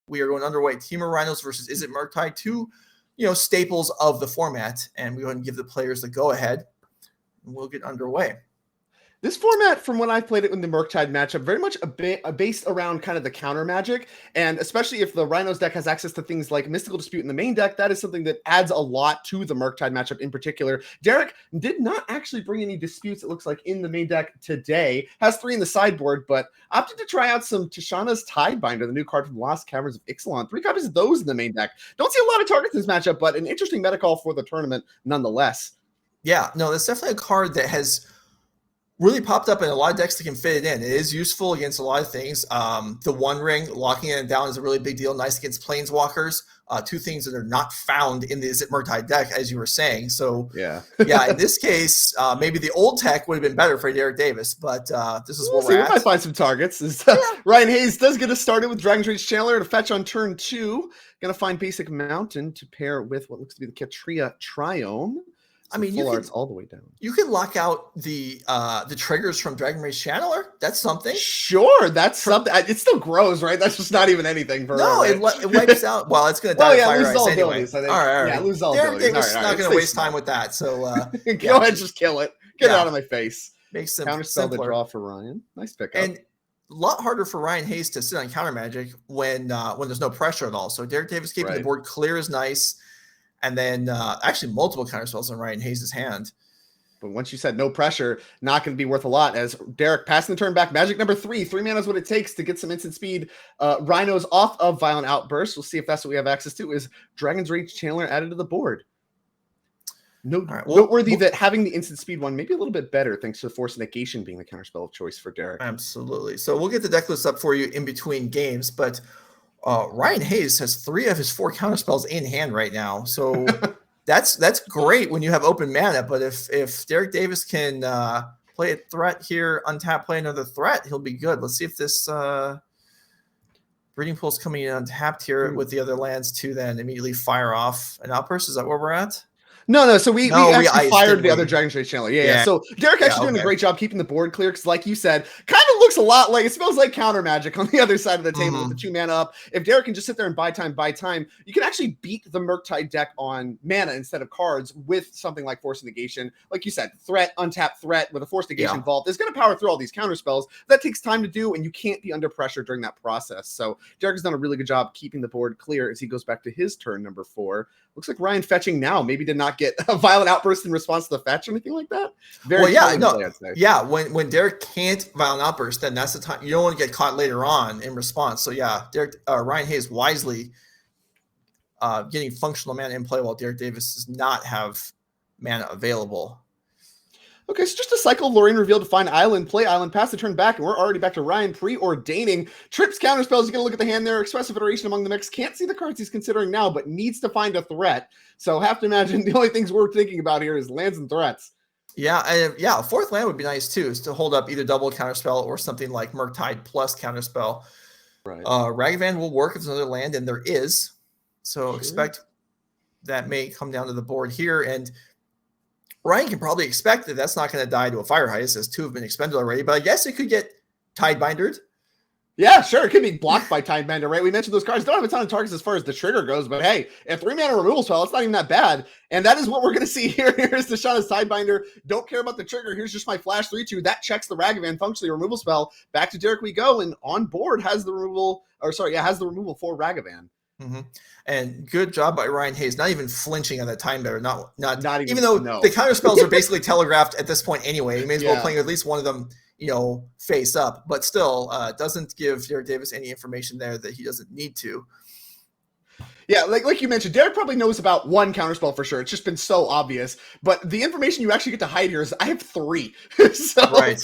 we are going underway. Temur Rhinos versus Is It Murktide, two, staples of the format, and we go ahead and give the players the go-ahead, and we'll get underway. This format, from when I played it in the Murktide matchup, very much based around kind of the counter magic, and especially if the Rhinos deck has access to things like Mystical Dispute in the main deck, that is something that adds a lot to the Murktide matchup in particular. Derrick did not actually bring any disputes, it looks like, in the main deck today. Has 3 in the sideboard, but opted to try out some Tishana's Tidebinder, the new card from Lost Caverns of Ixalan. 3 copies of those in the main deck. Don't see a lot of targets in this matchup, but an interesting meta call for the tournament nonetheless. Yeah, no, that's definitely a card that has really popped up in a lot of decks that can fit it in. It is useful against a lot of things. The One Ring, locking it down is a really big deal. Nice against Planeswalkers. 2 things that are not found in the Is It Murktide deck, as you were saying. So, yeah, in this case, maybe the old tech would have been better for Derrick Davis, but this is where we're at. We might find some targets. Ryan Hayes does get us started with Dragon's Rage Channeler to fetch on turn 2. Going to find Basic Mountain to pair with what looks to be the Katria Triome. Full art's all the way down. You can lock out the triggers from Dragon Rage Channeler. That's something. Sure, that's something. It still grows, right? That's just not even anything. It wipes out. Well, it's going to die of fire ice anyway. All right. Yeah, lose all abilities. Derrick Davis is not going to waste time with that. So go ahead, just kill it. Get it out of my face. Makes them counterspell the draw for Ryan. Nice pickup. And a lot harder for Ryan Hayes to sit on counter magic when there's no pressure at all. So Derrick Davis keeping the board clear is nice. And then actually multiple counterspells in Ryan Hayes' hand. But once you said no pressure, not going to be worth a lot, as Derrick passing the turn back. Magic number 3. 3 mana is what it takes to get some instant speed. Rhinos off of Violent Outburst. We'll see if that's what we have access to. Is Dragon's Rage Channeler added to the board? Noteworthy that having the instant speed one maybe a little bit better, thanks to Force Negation being the counterspell of choice for Derrick. Absolutely. So we'll get the deck list up for you in between games, but Ryan Hayes has 3 of his 4 counterspells in hand right now. So that's great when you have open mana. But if Derrick Davis can play a threat here, untap, play another threat, he'll be good. Let's see if this Breeding Pool's coming in untapped here with the other lands to then immediately fire off an outburst. Is that where we're at? No. So we actually fired the other Dragon's Rage Channeler. Yeah. So Derrick actually doing a great job keeping the board clear because, like you said, kind of looks a lot like, it smells like counter magic on the other side of the table with the 2 mana up. If Derrick can just sit there and buy time, you can actually beat the Murktide deck on mana instead of cards with something like Force Negation. Like you said, untap threat with a Force Negation vault is going to power through all these counter spells. That takes time to do, and you can't be under pressure during that process. So Derrick has done a really good job keeping the board clear as he goes back to his turn number 4. Looks like Ryan fetching now. Maybe did not get a Violent Outburst in response to the fetch or anything like that. When Derrick can't Violent Outburst, then that's the time you don't want to get caught later on in response. So Ryan Hayes wisely getting functional mana in play while Derrick Davis does not have mana available. Okay, so just a cycle Lorraine revealed to find Island, play Island, pass the turn back, and we're already back to Ryan preordaining. Trips counterspells, you going to look at the hand there. Expressive Iteration among the mix. Can't see the cards he's considering now, but needs to find a threat. So have to imagine the only things we're thinking about here is lands and threats. Yeah, a 4th land would be nice too, is to hold up either double counterspell or something like Murktide plus counterspell. Right. Ragavan will work if there's another land, and there is. So expect that may come down to the board here, and Ryan can probably expect that that's not going to die to a Fire Heist, as 2 have been expended already, but I guess it could get Tidebindered. Yeah, sure. It could be blocked by Tidebinder, right? We mentioned those cards don't have a ton of targets as far as the trigger goes, but hey, a 3 mana removal spell, it's not even that bad. And that is what we're going to see here. Here's the Tishana's Tidebinder. Don't care about the trigger. Here's just my flash 3/2. That checks the Ragavan functionally removal spell. Back to Derrick we go, and on board has the removal, has the removal for Ragavan. Mm-hmm. And good job by Ryan Hayes, not even flinching on that time better. Not even though the counter spells are basically telegraphed at this point anyway. You may as well play at least one of them, face up, but still doesn't give Derrick Davis any information there that he doesn't need to. Yeah, like you mentioned, Derrick probably knows about 1 counterspell for sure. It's just been so obvious. But the information you actually get to hide here is I have 3. So, we're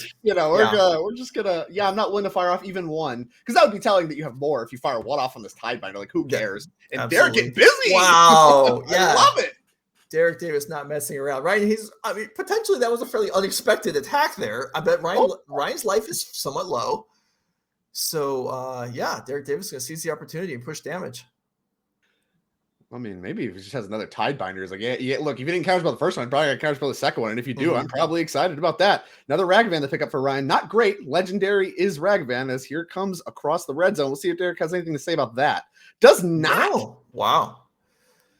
just going to, I'm not willing to fire off even 1. Because that would be telling that you have more if you fire 1 off on this Tidebinder. Like, who cares? And absolutely. Derrick getting busy. Wow. I love it. Derrick Davis not messing around. Ryan, potentially that was a fairly unexpected attack there. I bet Ryan's life is somewhat low. So, Derrick Davis is going to seize the opportunity and push damage. I mean, maybe if he just has another Tidebinder, it's like, yeah, look, if you didn't counterspell the first one, probably got to counterspell the second one. And if you do, I'm probably excited about that. Another Ragavan to pick up for Ryan. Not great. Legendary is Ragavan, as here comes across the red zone. We'll see if Derrick has anything to say about that. Does not. No. Wow.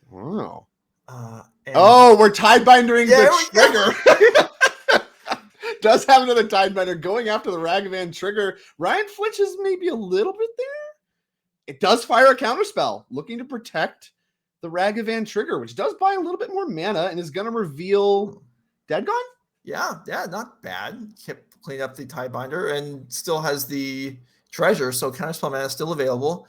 Wow. We're Tidebindering the trigger. Does have another Tidebinder going after the Ragavan trigger. Ryan flinches maybe a little bit there. It does fire a counterspell, looking to protect the Ragavan trigger, which does buy a little bit more mana and is going to reveal Dead Gone? Yeah, not bad. Kept clean up the Tidebinder and still has the treasure, so counterspell mana is still available.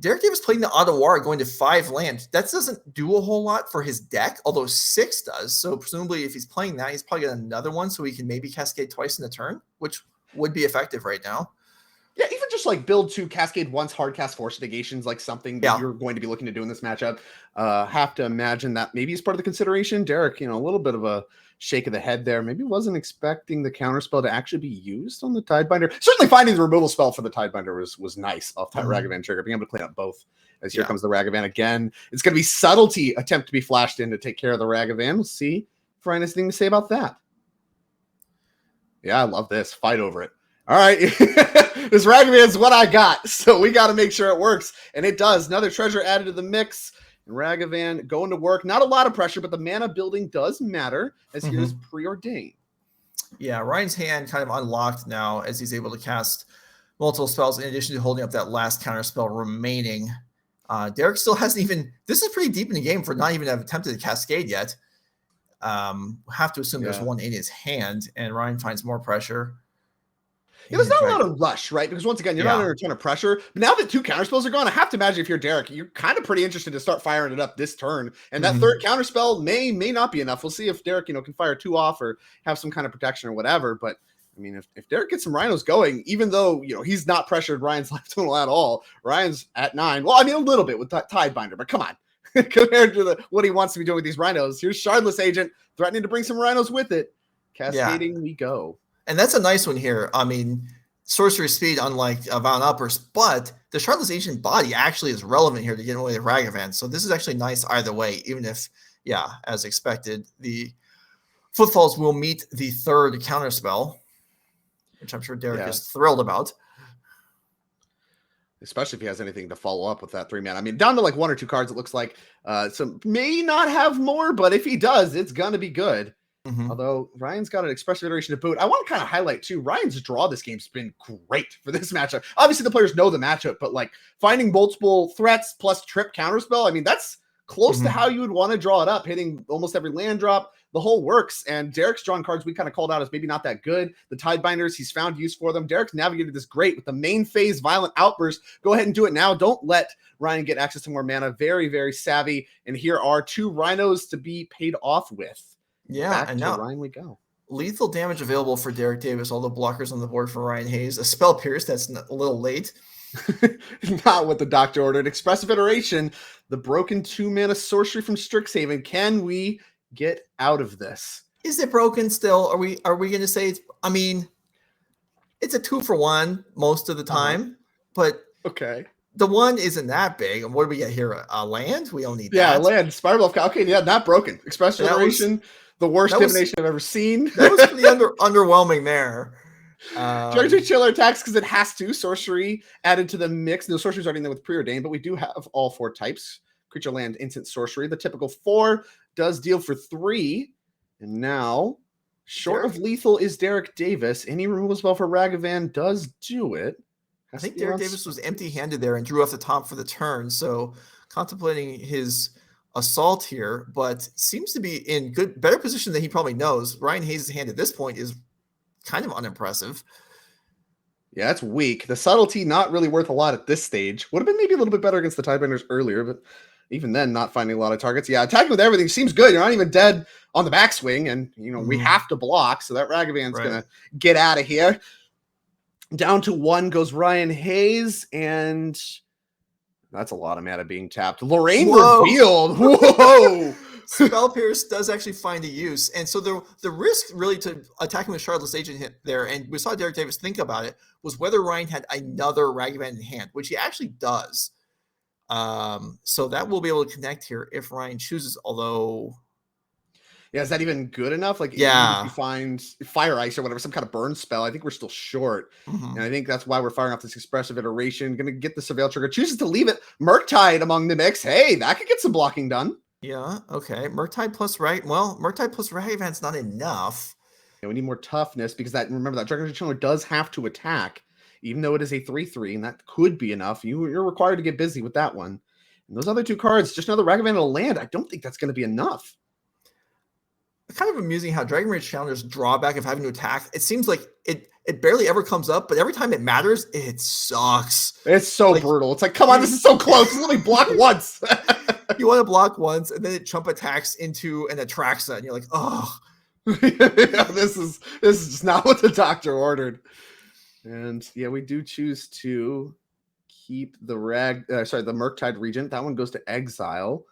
Derrick Davis playing the Ottawa going to 5 land. That doesn't do a whole lot for his deck, although 6 does. So presumably if he's playing that, he's probably got another one so he can maybe cascade twice in a turn, which would be effective right now. Yeah, even just like build 2 cascade once hard cast force negations, like something that you're going to be looking to do in this matchup. Have to imagine that maybe is part of the consideration. Derrick, a little bit of a shake of the head there. Maybe wasn't expecting the counterspell to actually be used on the Tidebinder. Certainly finding the removal spell for the Tidebinder was nice off that Ragavan trigger. Being able to clean up both. As here comes the Ragavan again. It's going to be Subtlety attempt to be flashed in to take care of the Ragavan. We'll see if Ryan has anything to say about that. Yeah, I love this. Fight over it. All right, this Ragavan is what I got, so we got to make sure it works, and it does. Another treasure added to the mix, and Ragavan going to work. Not a lot of pressure, but the mana building does matter, as here's Preordain. Yeah, Ryan's hand kind of unlocked now as he's able to cast multiple spells in addition to holding up that last counterspell remaining. Derrick still hasn't even – this is pretty deep in the game for not even have attempted to cascade yet. Have to assume there's one in his hand, and Ryan finds more pressure. Yeah, there's not a lot of rush, right? Because once again, you're not under a ton of pressure. But now that 2 counterspells are gone, I have to imagine if you're Derrick, you're kind of pretty interested to start firing it up this turn. And that third counterspell may not be enough. We'll see if Derrick, can fire 2 off or have some kind of protection or whatever. But I mean, if Derrick gets some Rhinos going, even though he's not pressured Ryan's life total at all, Ryan's at 9. Well, I mean a little bit with that Tidebinder, but come on. Compared to what he wants to be doing with these Rhinos, here's Shardless Agent threatening to bring some Rhinos with it. Cascading we go. And that's a nice one here. I mean, sorcery speed, unlike Vound Uppers, but the Shardless Agent body actually is relevant here to get away with Ragavan. So this is actually nice either way, even if, as expected, the Footfalls will meet the third counterspell, which I'm sure Derrick is thrilled about. Especially if he has anything to follow up with that 3-mana. I mean, down to like 1 or 2 cards, it looks like. So may not have more, but if he does, it's going to be good. Although Ryan's got an expressive iteration to boot. I want to kind of highlight too, Ryan's draw this game's been great for this matchup. Obviously the players know the matchup, but like finding multiple threats plus trip counterspell, I mean, that's close to how you would want to draw it up, hitting almost every land drop, the whole works. And Derrick's drawn cards we kind of called out as maybe not that good. The Tidebinders, he's found use for them. Derrick's navigated this great with the main phase Violent Outburst. Go ahead and do it now. Don't let Ryan get access to more mana. Very, very savvy. And here are 2 Rhinos to be paid off with. Back and now Ryan we go. Lethal damage available for Derrick Davis. All the blockers on the board for Ryan Hayes. A Spell Pierce, that's a little late. Not what the doctor ordered. Expressive Iteration, the broken 2-mana sorcery from Strixhaven. Can we get out of this? Is it broken still? Are we going to say it's? I mean, it's a 2-for-1 most of the time, but okay. The 1 isn't that big. And what do we get here? A land? We don't need that. Yeah, land. Spiral Bluff. Okay, not broken. Expressive Iteration. The worst divination I've ever seen. That was pretty underwhelming there. Treasury Chiller attacks because it has to. Sorcery added to the mix. No sorcery's already in there with Preordained, but we do have all 4 types. Creature, land, instant, sorcery. The typical 4 does deal for 3. And now, short of lethal is Derrick Davis. Any removal spell for Ragavan does do it. I think Derrick Davis was empty-handed there and drew off the top for the turn. So contemplating his assault here, but seems to be in better position than he probably knows. Ryan Hayes' hand at this point is kind of unimpressive. Yeah, it's weak. The subtlety not really worth a lot at this stage. Would have been maybe a little bit better against the Tidebinders earlier, but even then, not finding a lot of targets. Yeah, attacking with everything seems good. You're not even dead on the backswing, and we have to block, so that Ragavan's gonna get out of here. Down to 1 goes Ryan Hayes, and that's a lot of mana being tapped. Lorraine revealed. Whoa! Spell Pierce does actually find a use. And so the risk really to attacking with Shardless Agent hit there, and we saw Derrick Davis think about it, was whether Ryan had another Ragavan in hand, which he actually does. So that will be able to connect here if Ryan chooses, although... Yeah, is that even good enough? Like, yeah, if you find Fire Ice or whatever, some kind of burn spell, I think we're still short. And I think that's why we're firing off this expressive iteration. Going to get the Surveil trigger. Chooses to leave it. Murktide among the mix. Hey, that could get some blocking done. Yeah, okay. Murktide plus Murktide plus Ragavan's not enough. Yeah, we need more toughness because remember that Dragon Channeler does have to attack, even though it is a 3/3, and that could be enough. You're required to get busy with that one. And those other two cards, just another Ragavan to land. I don't think that's going to be enough. Kind of amusing how Dragon Rage Challenger's drawback of having to attack, it seems like it barely ever comes up, but every time it matters, it sucks. It's so brutal. It's like, come on, this is so close. Let me block once. You want to block once, and then it chump attacks into an Atraxa, and you're like, oh. Yeah, this is just not what the doctor ordered. And yeah, we do choose to keep the the Murktide Regent. That one goes to exile.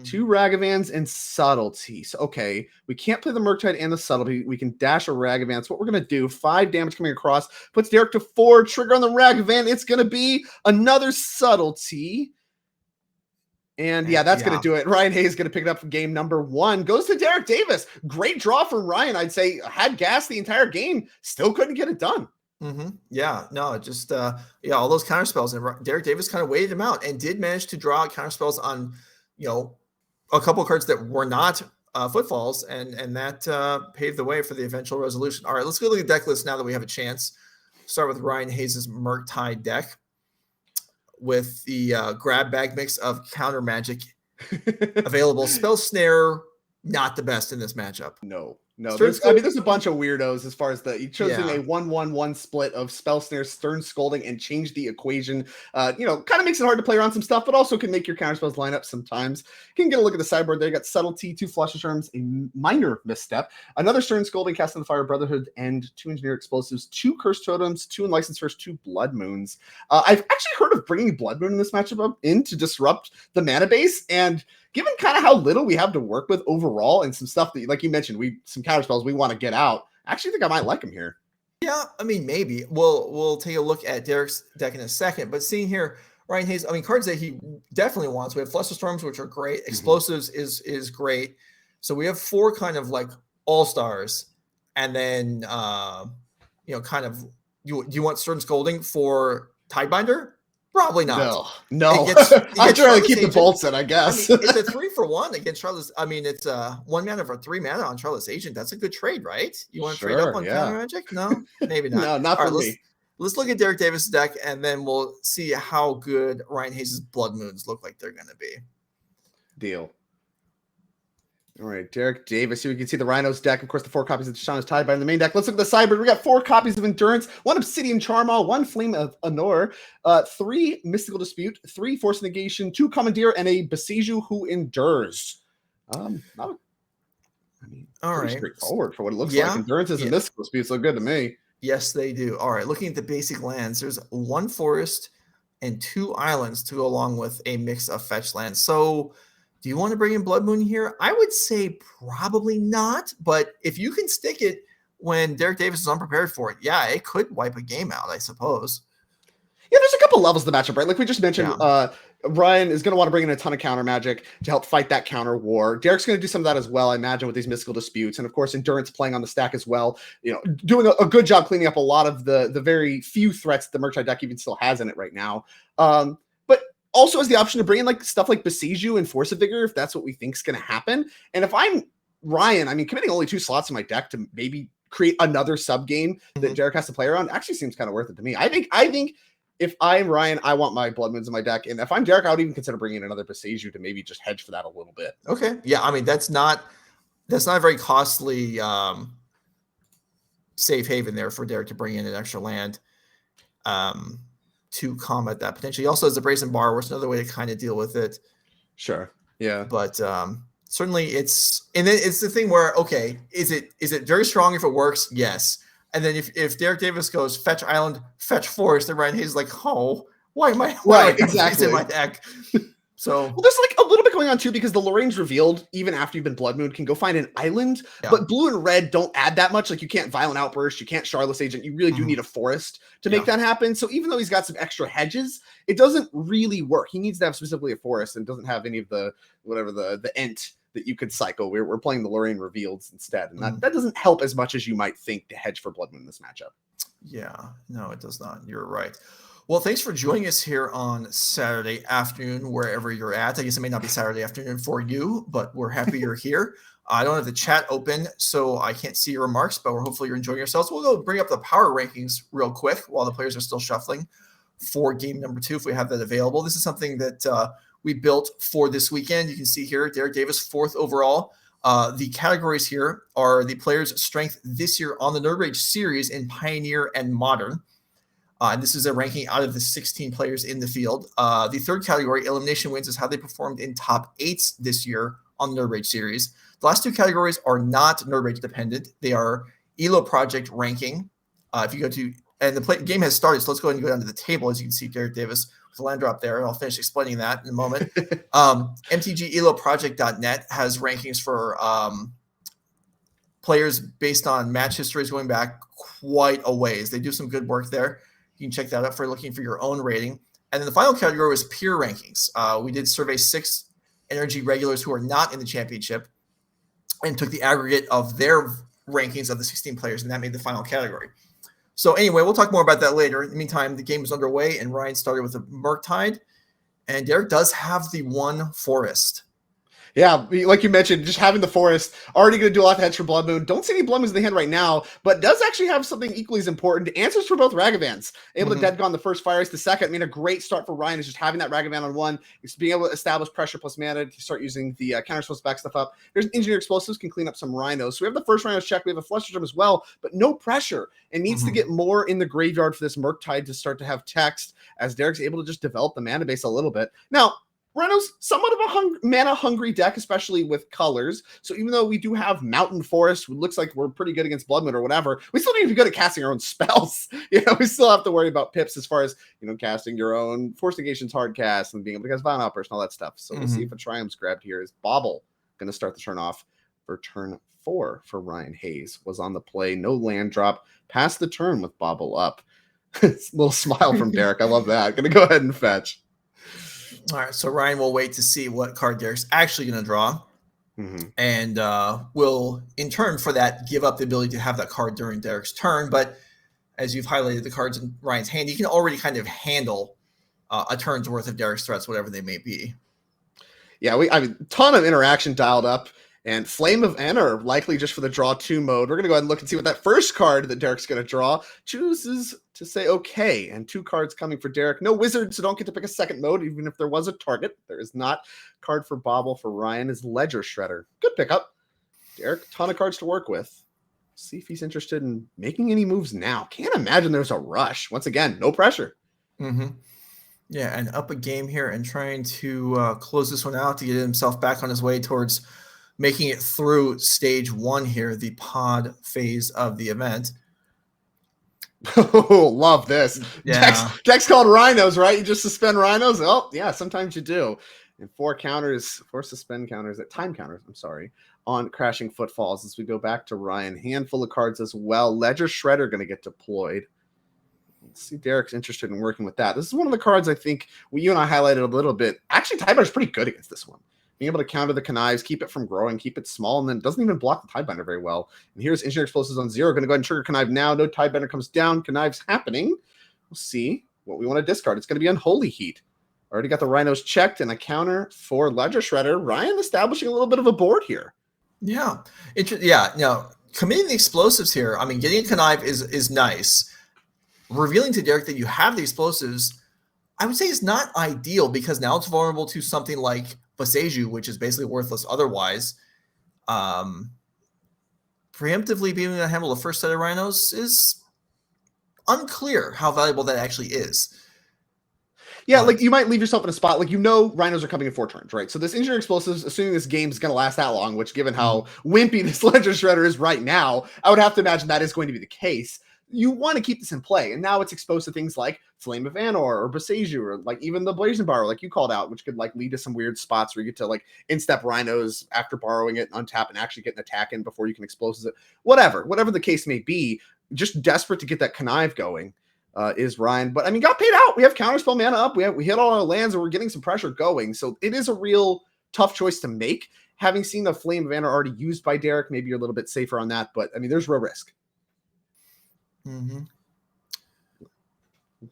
2 Ragavans and Subtlety. So, okay, we can't play the Murktide and the Subtlety. We can dash a Ragavan. So what we're going to do, 5 damage coming across, puts Derrick to 4, trigger on the Ragavan. It's going to be another Subtlety. And yeah, that's going to do it. Ryan Hayes is going to pick it up for game number 1. Goes to Derrick Davis. Great draw from Ryan. I'd say had gas the entire game. Still couldn't get it done. Yeah, no, just all those counter spells. And Derrick Davis kind of waited him out and did manage to draw counter spells on a couple of cards that were not footfalls, and that paved the way for the eventual resolution. All right, let's go look at deck list now that we have a chance. Start with Ryan Hayes' Murktide deck with the grab bag mix of counter magic available. Spell Snare, not the best in this matchup. No. There's a bunch of weirdos as far as you choosing a 1/1/1 split of Spell Snare, Stern Scolding, and change the equation. Kind of makes it hard to play around some stuff, but also can make your counter spells line up sometimes. You can get a look at the sideboard there. You got Subtlety, 2 Flush of Charms, a minor misstep, another Stern Scolding, Cast on the Fire Brotherhood, and 2 Engineer Explosives, 2 Curse Totems, 2 Unlicensed First, 2 Blood Moons. I've actually heard of bringing Blood Moon in this matchup in to disrupt the mana base, and given kind of how little we have to work with overall and some stuff that, like you mentioned, some counter spells we want to get out, I actually think I might like him here. Yeah, I mean, maybe. We'll take a look at Derrick's deck in a second, but seeing here, Ryan Hayes, I mean, cards that he definitely wants. We have Fluster Storms, which are great. Explosives is great. So we have 4 kind of like all-stars, and then, kind of, do you want Stern Scolding for Tidebinder? Probably not. No. I'd rather keep the bolts in, I guess. I mean, it's a 3-for-1 against Charlotte's. I mean, it's 1 mana for 3 mana on Charlotte's Agent. That's a good trade, right? You want to trade up on counter magic? No, maybe not. No, not for me. Let's look at Derrick Davis' deck, and then we'll see how good Ryan Hayes' Blood Moons look like they're going to be. Deal. All right, Derrick Davis. Here we can see the Rhinos deck. Of course, the 4 copies of Deshaun Tied by in the main deck. Let's look at the sideboard. We got 4 copies of Endurance, 1 Obsidian Charmaw, 1 Flame of Anor, 3 Mystical Dispute, 3 Force Negation, 2 Commandeer, and a Besiju who endures. All pretty right, straightforward for what it looks like. Endurances and Mystical Disputes look good to me. Yes, they do. All right, looking at the basic lands, there's 1 forest and 2 islands to go along with a mix of fetch lands. So do you want to bring in Blood Moon here? I would say probably not, but if you can stick it when Derrick Davis is unprepared for it, yeah, it could wipe a game out, I suppose. Yeah, there's a couple levels of the matchup, right? Like we just mentioned, Ryan is going to want to bring in a ton of counter magic to help fight that counter war. Derrick's going to do some of that as well, I imagine, with these Mystical Disputes. And of course, Endurance playing on the stack as well, doing a good job cleaning up a lot of the very few threats the Murktide deck even still has in it right now. But also has the option to bring in stuff like Besiju and Force of Vigor if that's what we think is going to happen. And if I'm Ryan, I mean, committing only 2 slots in my deck to maybe create another sub game that Derrick has to play around actually seems kind of worth it to me. I think if I'm Ryan, I want my Blood Moons in my deck. And if I'm Derrick, I would even consider bringing in another Besiju to maybe just hedge for that a little bit. Okay. Yeah. I mean, that's not a very costly safe haven there for Derrick to bring in an extra land to combat that potentially. He also has the Brazen Bar, which is another way to kind of deal with it. Sure. Yeah. But certainly it's the thing where, okay, is it very strong if it works? Yes. And then if Derrick Davis goes fetch island, fetch forest, then Ryan Hayes is like, oh, why am I exactly in my deck? So well, there's like a little bit going on too, because the Lorraine's revealed even after you've been Blood Moon can go find an island, but blue and red don't add that much. Like you can't Violent Outburst, you can't Charlotte's Agent. You really do need a forest to make that happen. So even though he's got some extra hedges, it doesn't really work. He needs to have specifically a forest and doesn't have any of the whatever the ent that you could cycle. We're playing the Lorraine Revealed instead, and that doesn't help as much as you might think to hedge for Blood Moon in this matchup. Yeah, no, it does not. You're right. Well, thanks for joining us here on Saturday afternoon, wherever you're at. I guess it may not be Saturday afternoon for you, but we're happy you're here. I don't have the chat open, so I can't see your remarks, but hopefully you're enjoying yourselves. We'll go bring up the power rankings real quick while the players are still shuffling for game number 2, if we have that available. This is something that we built for this weekend. You can see here, Derrick Davis, 4th overall. The categories here are the players' strength this year on the NRG Series in Pioneer and Modern. And this is a ranking out of the 16 players in the field. The 3rd category, elimination wins, is how they performed in top 8s this year on the NRG Series. The last 2 categories are not NRG dependent. They are ELO Project ranking. If you go to, and the game has started, so let's go ahead and go down to the table. As you can see, Derrick Davis with a land drop there, and I'll finish explaining that in a moment. MTGEloProject.net has rankings for players based on match histories going back quite a ways. They do some good work there. You can check that out for looking for your own rating. And then the final category was peer rankings. We did survey 6 NRG regulars who are not in the championship and took the aggregate of their rankings of the 16 players, and that made the final category. So anyway, we'll talk more about that later. In the meantime, the game is underway, and Ryan started with a Murktide, and Derrick does have the 1 forest. Yeah, like you mentioned, just having the forest, already going to do a lot of hedge for Blood Moon. Don't see any Blood Moons in the hand right now, but does actually have something equally as important. Answers for both Ragavans. Able to dead gone the first, fire ice the second. I mean, a great start for Ryan is just having that Ragavan on 1. It's being able to establish pressure plus mana to start using the counter spells to back stuff up. There's Engineer Explosives, can clean up some Rhinos. So we have the first Rhinos check. We have a Fluster Drum as well, but no pressure. And needs to get more in the graveyard for this Murktide to start to have text, as Derrick's able to just develop the mana base a little bit. Now, Rhinos, somewhat of a mana-hungry deck, especially with colors. So even though we do have Mountain Forest, it looks like we're pretty good against Blood Moon or whatever, we still need to be good at casting our own spells. We still have to worry about pips as far as, casting your own Force Negation's hard cast and being able to cast Violent Outburst and all that stuff. So we'll see if a Triumph's grabbed here. Is Bobble going to start the turn off for turn 4 for Ryan Hayes? Was on the play, no land drop, passed the turn with Bobble up. Little smile from Derrick. I love that. Going to go ahead and fetch. All right, so Ryan will wait to see what card Derrick's actually going to draw, and will, in turn for that, give up the ability to have that card during Derrick's turn. But as you've highlighted the cards in Ryan's hand, you can already kind of handle a turn's worth of Derrick's threats, whatever they may be. Yeah, I mean, ton of interaction dialed up. And Flame of Enter, likely just for the draw 2 mode. We're going to go ahead and look and see what that first card that Derrick's going to draw chooses to say okay. And 2 cards coming for Derrick. No Wizard, so don't get to pick a second mode, even if there was a target. There is not. Card for Bobble for Ryan is Ledger Shredder. Good pickup. Derrick, ton of cards to work with. See if he's interested in making any moves now. Can't imagine there's a rush. Once again, no pressure. Yeah, and up a game here and trying to close this one out to get himself back on his way towards making it through stage 1 here, the pod phase of the event. Oh, love this. Yeah. Deck's called Rhinos, right? You just suspend Rhinos? Oh, yeah, sometimes you do. And 4 suspend counters, time counters, on Crashing Footfalls as we go back to Ryan. Handful of cards as well. Ledger Shredder going to get deployed. Let's see, Derrick's interested in working with that. This is one of the cards I think you and I highlighted a little bit. Actually, Tidebinder's pretty good against this one. Being able to counter the Connives, keep it from growing, keep it small, and then doesn't even block the Tidebinder very well. And here's Engineer Explosives on 0. Going to go ahead and trigger Connive now. No Tidebinder comes down. Connive's happening. We'll see what we want to discard. It's going to be Unholy Heat. Already got the Rhinos checked and a counter for Ledger Shredder. Ryan establishing a little bit of a board here. Yeah. Committing the explosives here, I mean, getting a Connive is nice. Revealing to Derrick that you have the explosives, I would say is not ideal, because now it's vulnerable to something like Boseiju, which is basically worthless otherwise. Preemptively being able to handle the first set of Rhinos is unclear how valuable that actually is. Yeah, like you might leave yourself in a spot, like Rhinos are coming in 4 turns, right? So this Engineer Explosives, assuming this game is going to last that long, which given how wimpy this Ledger Shredder is right now, I would have to imagine that is going to be the case. you want to keep this in play. And now it's exposed to things like Flame of Anor or Boseiju, or like even the Blazing Borrow, like you called out, which could like lead to some weird spots where you get to like instep Rhinos after borrowing it, untap, and actually get an attack in before you can explosives it. Whatever the case may be, just desperate to get that connive going is Ryan. But I mean, got paid out. We have counterspell mana up. We hit all our lands and we're getting some pressure going. So it is a real tough choice to make. Having seen the Flame of Anor already used by Derrick, maybe you're a little bit safer on that. But I mean, there's real risk. Mm-hmm.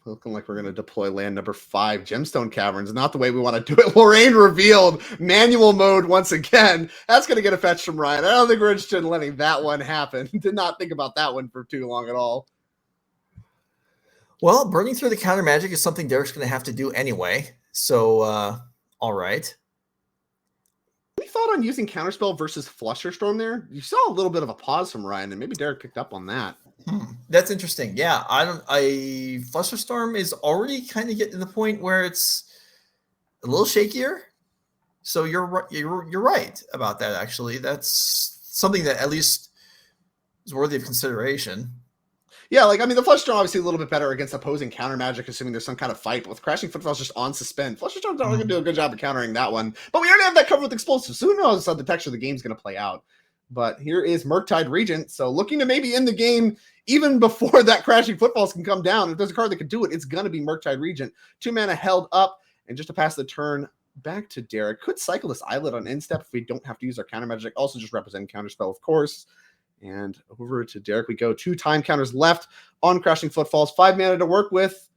Looking like we're going to deploy land number 5, Gemstone Caverns. Not the way we want to do it. Lorraine revealed manual mode once again. That's going to get a fetch from Ryan. I don't think we're interested in letting that one happen. Did not think about that one for too long at all. Well, burning through the counter magic is something Derrick's going to have to do anyway. So, all right. Any thought on using Counterspell versus Flusterstorm there? You saw a little bit of a pause from Ryan, and maybe Derrick picked up on that. That's interesting. Yeah, Flusterstorm is already kind of getting to the point where it's a little shakier. So you're right about that. Actually, that's something that at least is worthy of consideration. Yeah, like I mean, the Flusterstorm obviously a little bit better against opposing counter magic, assuming there's some kind of fight. But with Crashing Footfalls just on suspend, Flusterstorm's not going to do a good job of countering that one. But we already have that covered with explosives, so who knows how the texture of the game's going to play out. But here is Murktide Regent, so looking to maybe end the game even before that Crashing Footfalls can come down. If there's a card that could do it, it's going to be Murktide Regent. 2 mana held up, and just to pass the turn back to Derrick. Could cycle this Islet on end step if we don't have to use our counter magic. Also just representing Counterspell, of course. And over to Derrick we go. 2 time counters left on Crashing Footfalls. 5 mana to work with.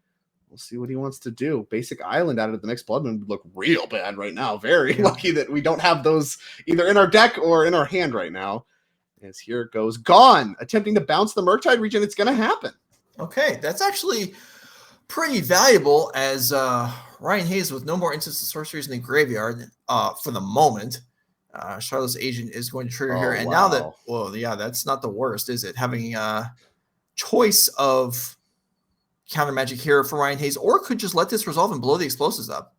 We'll see what he wants to do. Basic Island out of the mixed blood moon would look real bad right now. Very lucky that we don't have those either in our deck or in our hand right now. As here it goes. Gone. Attempting to bounce the Murktide Regent. It's going to happen. Okay. That's actually pretty valuable as Ryan Hayes with no more instants and sorceries in the graveyard for the moment. Charlotte's Agent is going to trigger here. And now that, well, yeah, that's not the worst, is it? Having a choice of counter magic here for Ryan Hayes, or could just let this resolve and blow the explosives up.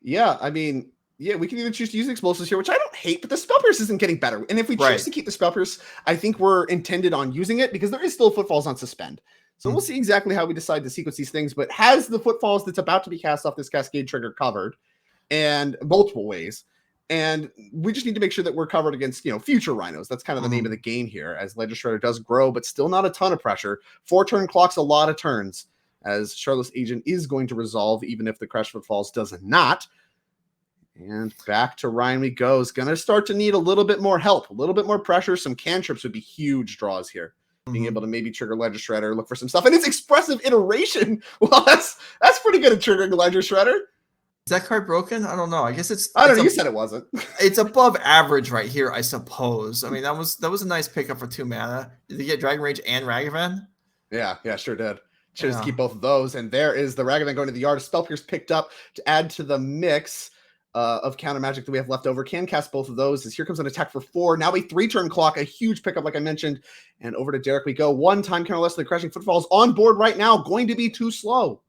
Yeah, I mean, yeah, we can either choose to use explosives here, which I don't hate, but the Spell Pierce isn't getting better. And if we choose to keep the Spell Pierce, I think we're intended on using it because there is still Footfalls on suspend. So we'll see exactly how we decide to sequence these things, but has the Footfalls that's about to be cast off this Cascade trigger covered, and multiple ways. And we just need to make sure that we're covered against, future Rhinos. That's kind of the name of the game here, as Legislator does grow, but still not a ton of pressure. 4-turn clock's a lot of turns, as Charlotte's Agent is going to resolve, even if the Crash Footfalls does not. And back to Ryan we go. Is going to start to need a little bit more help, a little bit more pressure. Some cantrips would be huge draws here. Being able to maybe trigger Ledger Shredder, look for some stuff. And it's Expressive Iteration. Well, that's pretty good at triggering Ledger Shredder. Is that card broken? I don't know. I guess I don't know. You said it wasn't. It's above average right here, I suppose. I mean, that was a nice pickup for 2 mana. Did he get Dragon Rage and Ragavan? Yeah, sure did. Should just keep both of those. And there is the Ragavan going to the yard. Spell Pierce picked up to add to the mix of counter magic that we have left over. Can cast both of those. As here comes an attack for 4. Now a 3-turn clock, a huge pickup, like I mentioned. And over to Derrick we go. 1 time counter less than the Crashing Footfalls on board right now. Going to be too slow.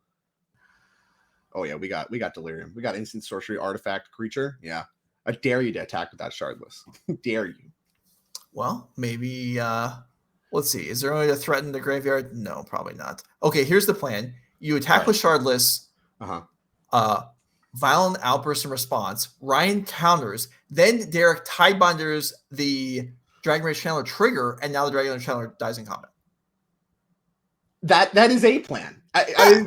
Oh yeah, we got Delirium. We got instant sorcery artifact creature. Yeah. I dare you to attack with that Shardless. Dare you. Well, maybe let's see. Is there a way to threaten the graveyard? No, probably not. Okay, here's the plan. You attack with Shardless. Violent Outburst in response. Ryan counters. Then Derrick Tidebinders the Dragon Rage Channeler trigger, and now the Dragon Rage Channeler dies in combat. That is a plan.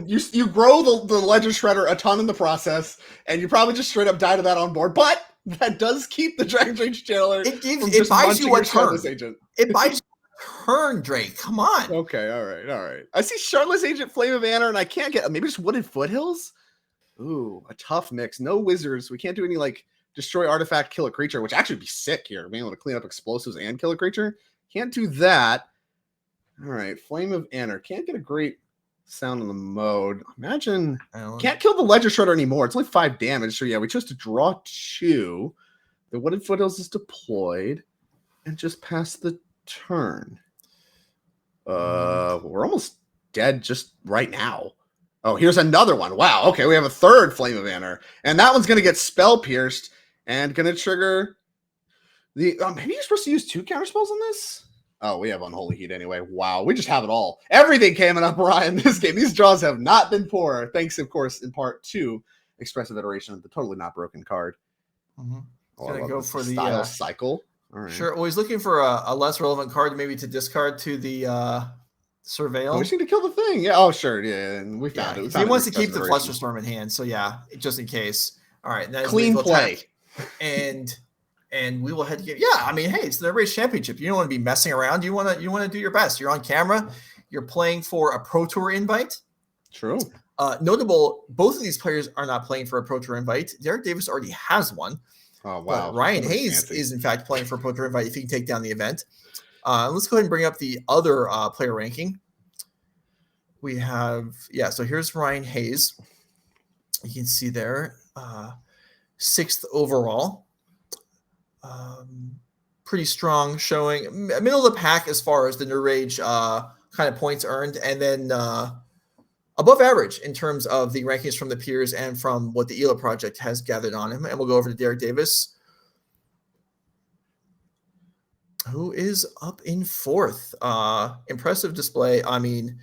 You grow the Ledger Shredder a ton in the process, and you probably just straight up die to that on board. But that does keep the Dragon Rage Channeler. It buys you a turn. It buys you a turn, Drake. Come on. Okay, all right. I see Shardless Agent, Flame of Anor, and I can't get maybe just Wooded Foothills. Ooh, a tough mix. No wizards. We can't do any like destroy artifact, kill a creature, which actually would be sick here. Being able to clean up explosives and kill a creature. Can't do that. All right, Flame of Anor. Can't get a great sound on the mode. Imagine can't kill the Ledger Shredder anymore. It's only 5 damage. So yeah, we chose to draw 2. The Wooded Foothills is deployed and just pass the turn. We're almost dead just right now. Oh, here's another one. Wow. Okay, we have a 3rd Flame of Anor, and that one's going to get Spell Pierced and going to trigger the. Maybe you're supposed to use 2 counter spells on this. Oh, we have Unholy Heat anyway. Wow, we just have it all. Everything coming up, Ryan, this game. These draws have not been poor, thanks, of course, in part to Expressive Iteration of the Totally Not Broken card. Mm-hmm. Gonna go for the style cycle. All right. Sure. Well, he's looking for a less relevant card, maybe to discard to the Surveil. Oh, we need to kill the thing. Yeah. Oh, sure. Yeah, and we found it. He wants to keep the Flusterstorm in hand, so yeah, just in case. All right, that is clean play. And we will head to get. Yeah, I mean, hey, it's the race championship. You don't want to be messing around. You want to do your best. You're on camera. You're playing for a Pro Tour invite. True. Notable, both of these players are not playing for a Pro Tour invite. Derek Davis already has one. Oh, wow. Ryan Hayes is, in fact, playing for a Pro Tour invite if he can take down the event. Let's go ahead and bring up the other player ranking. We have, so here's Ryan Hayes. You can see there, 6th overall. Pretty strong showing. Middle of the pack as far as the New Rage kind of points earned, and then above average in terms of the rankings from the peers and from what the ELO project has gathered on him. And we'll go over to Derek Davis, who is up in 4th. Impressive display. I mean,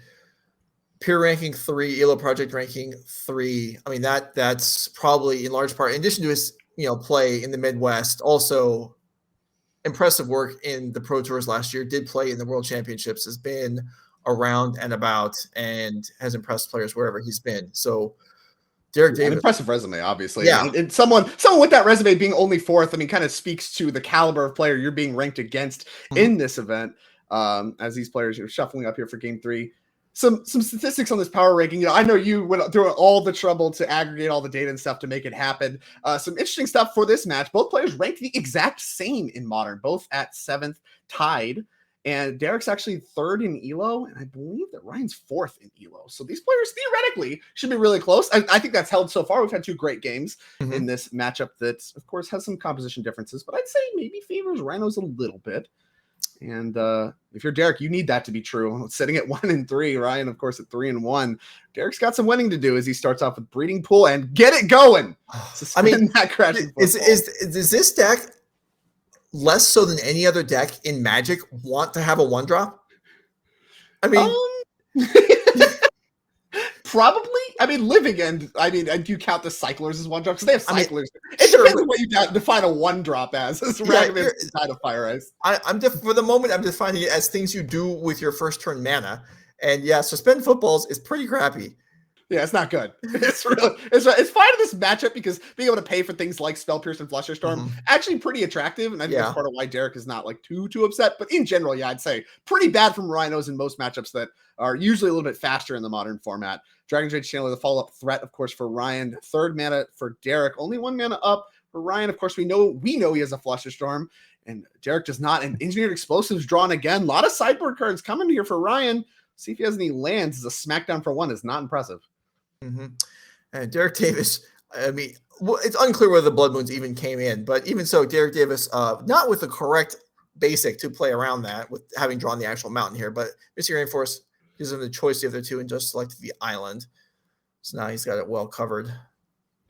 peer ranking 3, ELO project ranking 3. I mean, that's probably in large part, in addition to his play in the Midwest, also impressive work in the Pro Tours last year, did play in the World Championships, has been around and about, and has impressed players wherever he's been. So Derek Davis, an impressive resume, obviously. Yeah. And someone with that resume being only 4th, I mean, kind of speaks to the caliber of player you're being ranked against in this event. As these players are shuffling up here for game 3. Some statistics on this power ranking. I know you went through all the trouble to aggregate all the data and stuff to make it happen. Some interesting stuff for this match. Both players ranked the exact same in Modern, both at 7th, tied. And Derek's actually 3rd in ELO, and I believe that Ryan's 4th in ELO. So these players theoretically should be really close. I think that's held so far. We've had 2 great games in this matchup that, of course, has some composition differences, but I'd say maybe favors Rhinos a little bit. And if you're Derek, you need that to be true. Sitting at 1-3, Ryan, of course, at 3-1. Derek's got some winning to do as he starts off with Breeding Pool and get it going. I mean, is this deck less so than any other deck in Magic want to have a 1-drop? I mean, probably. I mean, Living End. I mean, do you count the Cyclers as 1-drops? Because they have Cyclers. It depends on what you define a 1-drop as. It's random inside of Fire Ice. For the moment, I'm defining it as things you do with your first turn mana. And suspend footballs is pretty crappy. Yeah, it's not good. It's fine in this matchup because being able to pay for things like Spell Pierce and Flusterstorm actually pretty attractive, and I think that's part of why Derek is not like too upset. But in general, I'd say pretty bad from Rhinos in most matchups that are usually a little bit faster in the Modern format. Dragon's Rage Chandler, the follow-up threat, of course, for Ryan. 3rd mana for Derek. Only 1 mana up for Ryan. Of course, we know he has a Flusterstorm, and Derek does not. And Engineered Explosives drawn again. A lot of sideboard cards coming here for Ryan. See if he has any lands. As a smackdown for 1 is not impressive. And Derek Davis, I mean, it's unclear whether the Blood Moons even came in, but even so, Derek Davis, not with the correct basic to play around that, with having drawn the actual mountain here, but Mystic Rainforest gives him the choice of the 2 and just selected the island. So now he's got it well covered.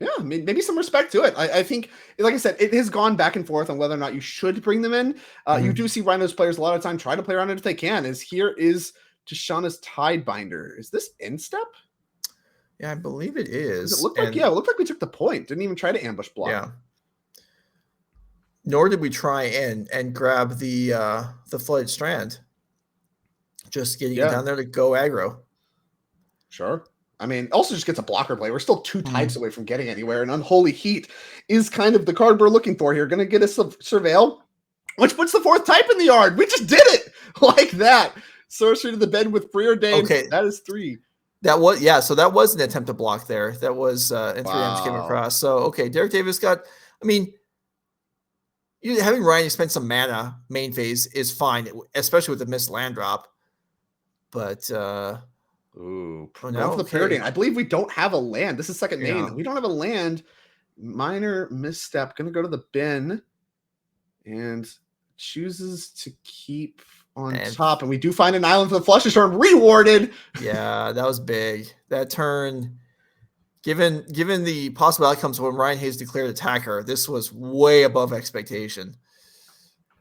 Yeah, I mean, maybe some respect to it. I think, like I said, it has gone back and forth on whether or not you should bring them in. You do see Rhinos players a lot of time try to play around it if they can. Here is Tishana's Tidebinder. Is this end step? Yeah, I believe it is. It looked like we took the point. Didn't even try to ambush block. Yeah. Nor did we try and grab the Flooded Strand. Just getting it down there to go aggro. Sure. I mean, also just gets a blocker play. We're still 2 types away from getting anywhere. And Unholy Heat is kind of the card we're looking for here. Going to get us a Surveil, which puts the 4th type in the yard. We just did it like that. Sorcery to the bed with Preordained. Okay. That is 3. That was an attempt to block there. That was and 3 M's came across. So okay, Derek Davis got. I mean, having Ryan spend some mana main phase is fine, especially with the missed land drop. But for the Preordained. I believe we don't have a land. This is second main. We don't have a land. Minor misstep. Going to go to the bin, and chooses to keep on top, and we do find an island for the Flusterstorm rewarded. Yeah, that was big. That turn, given the possible outcomes when Ryan Hayes declared attacker, this was way above expectation.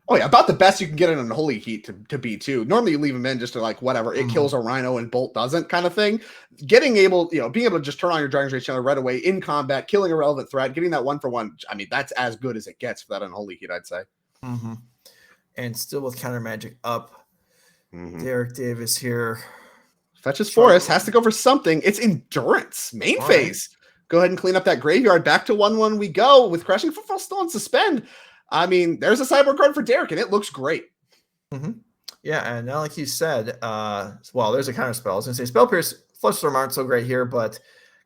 Oh yeah, about the best you can get in Unholy Heat to be too. Normally you leave him in just to like whatever, it kills a Rhino and Bolt doesn't kind of thing. Being able to just turn on your Dragon Rage channel right away in combat, killing a relevant threat, getting that 1-for-1. I mean, that's as good as it gets for that Unholy Heat, I'd say. And still with counter magic up, Derrick Davis here. Fetches Forest, has to go for something. It's Endurance, main phase. Go ahead and clean up that graveyard. Back to 1-1 we go with Crashing Footfall still on suspend. I mean, there's a sideboard card for Derrick, and it looks great. Yeah, and now like you said, well, there's a counter spell. I was going to say Spell Pierce, Flush Storm aren't so great here, but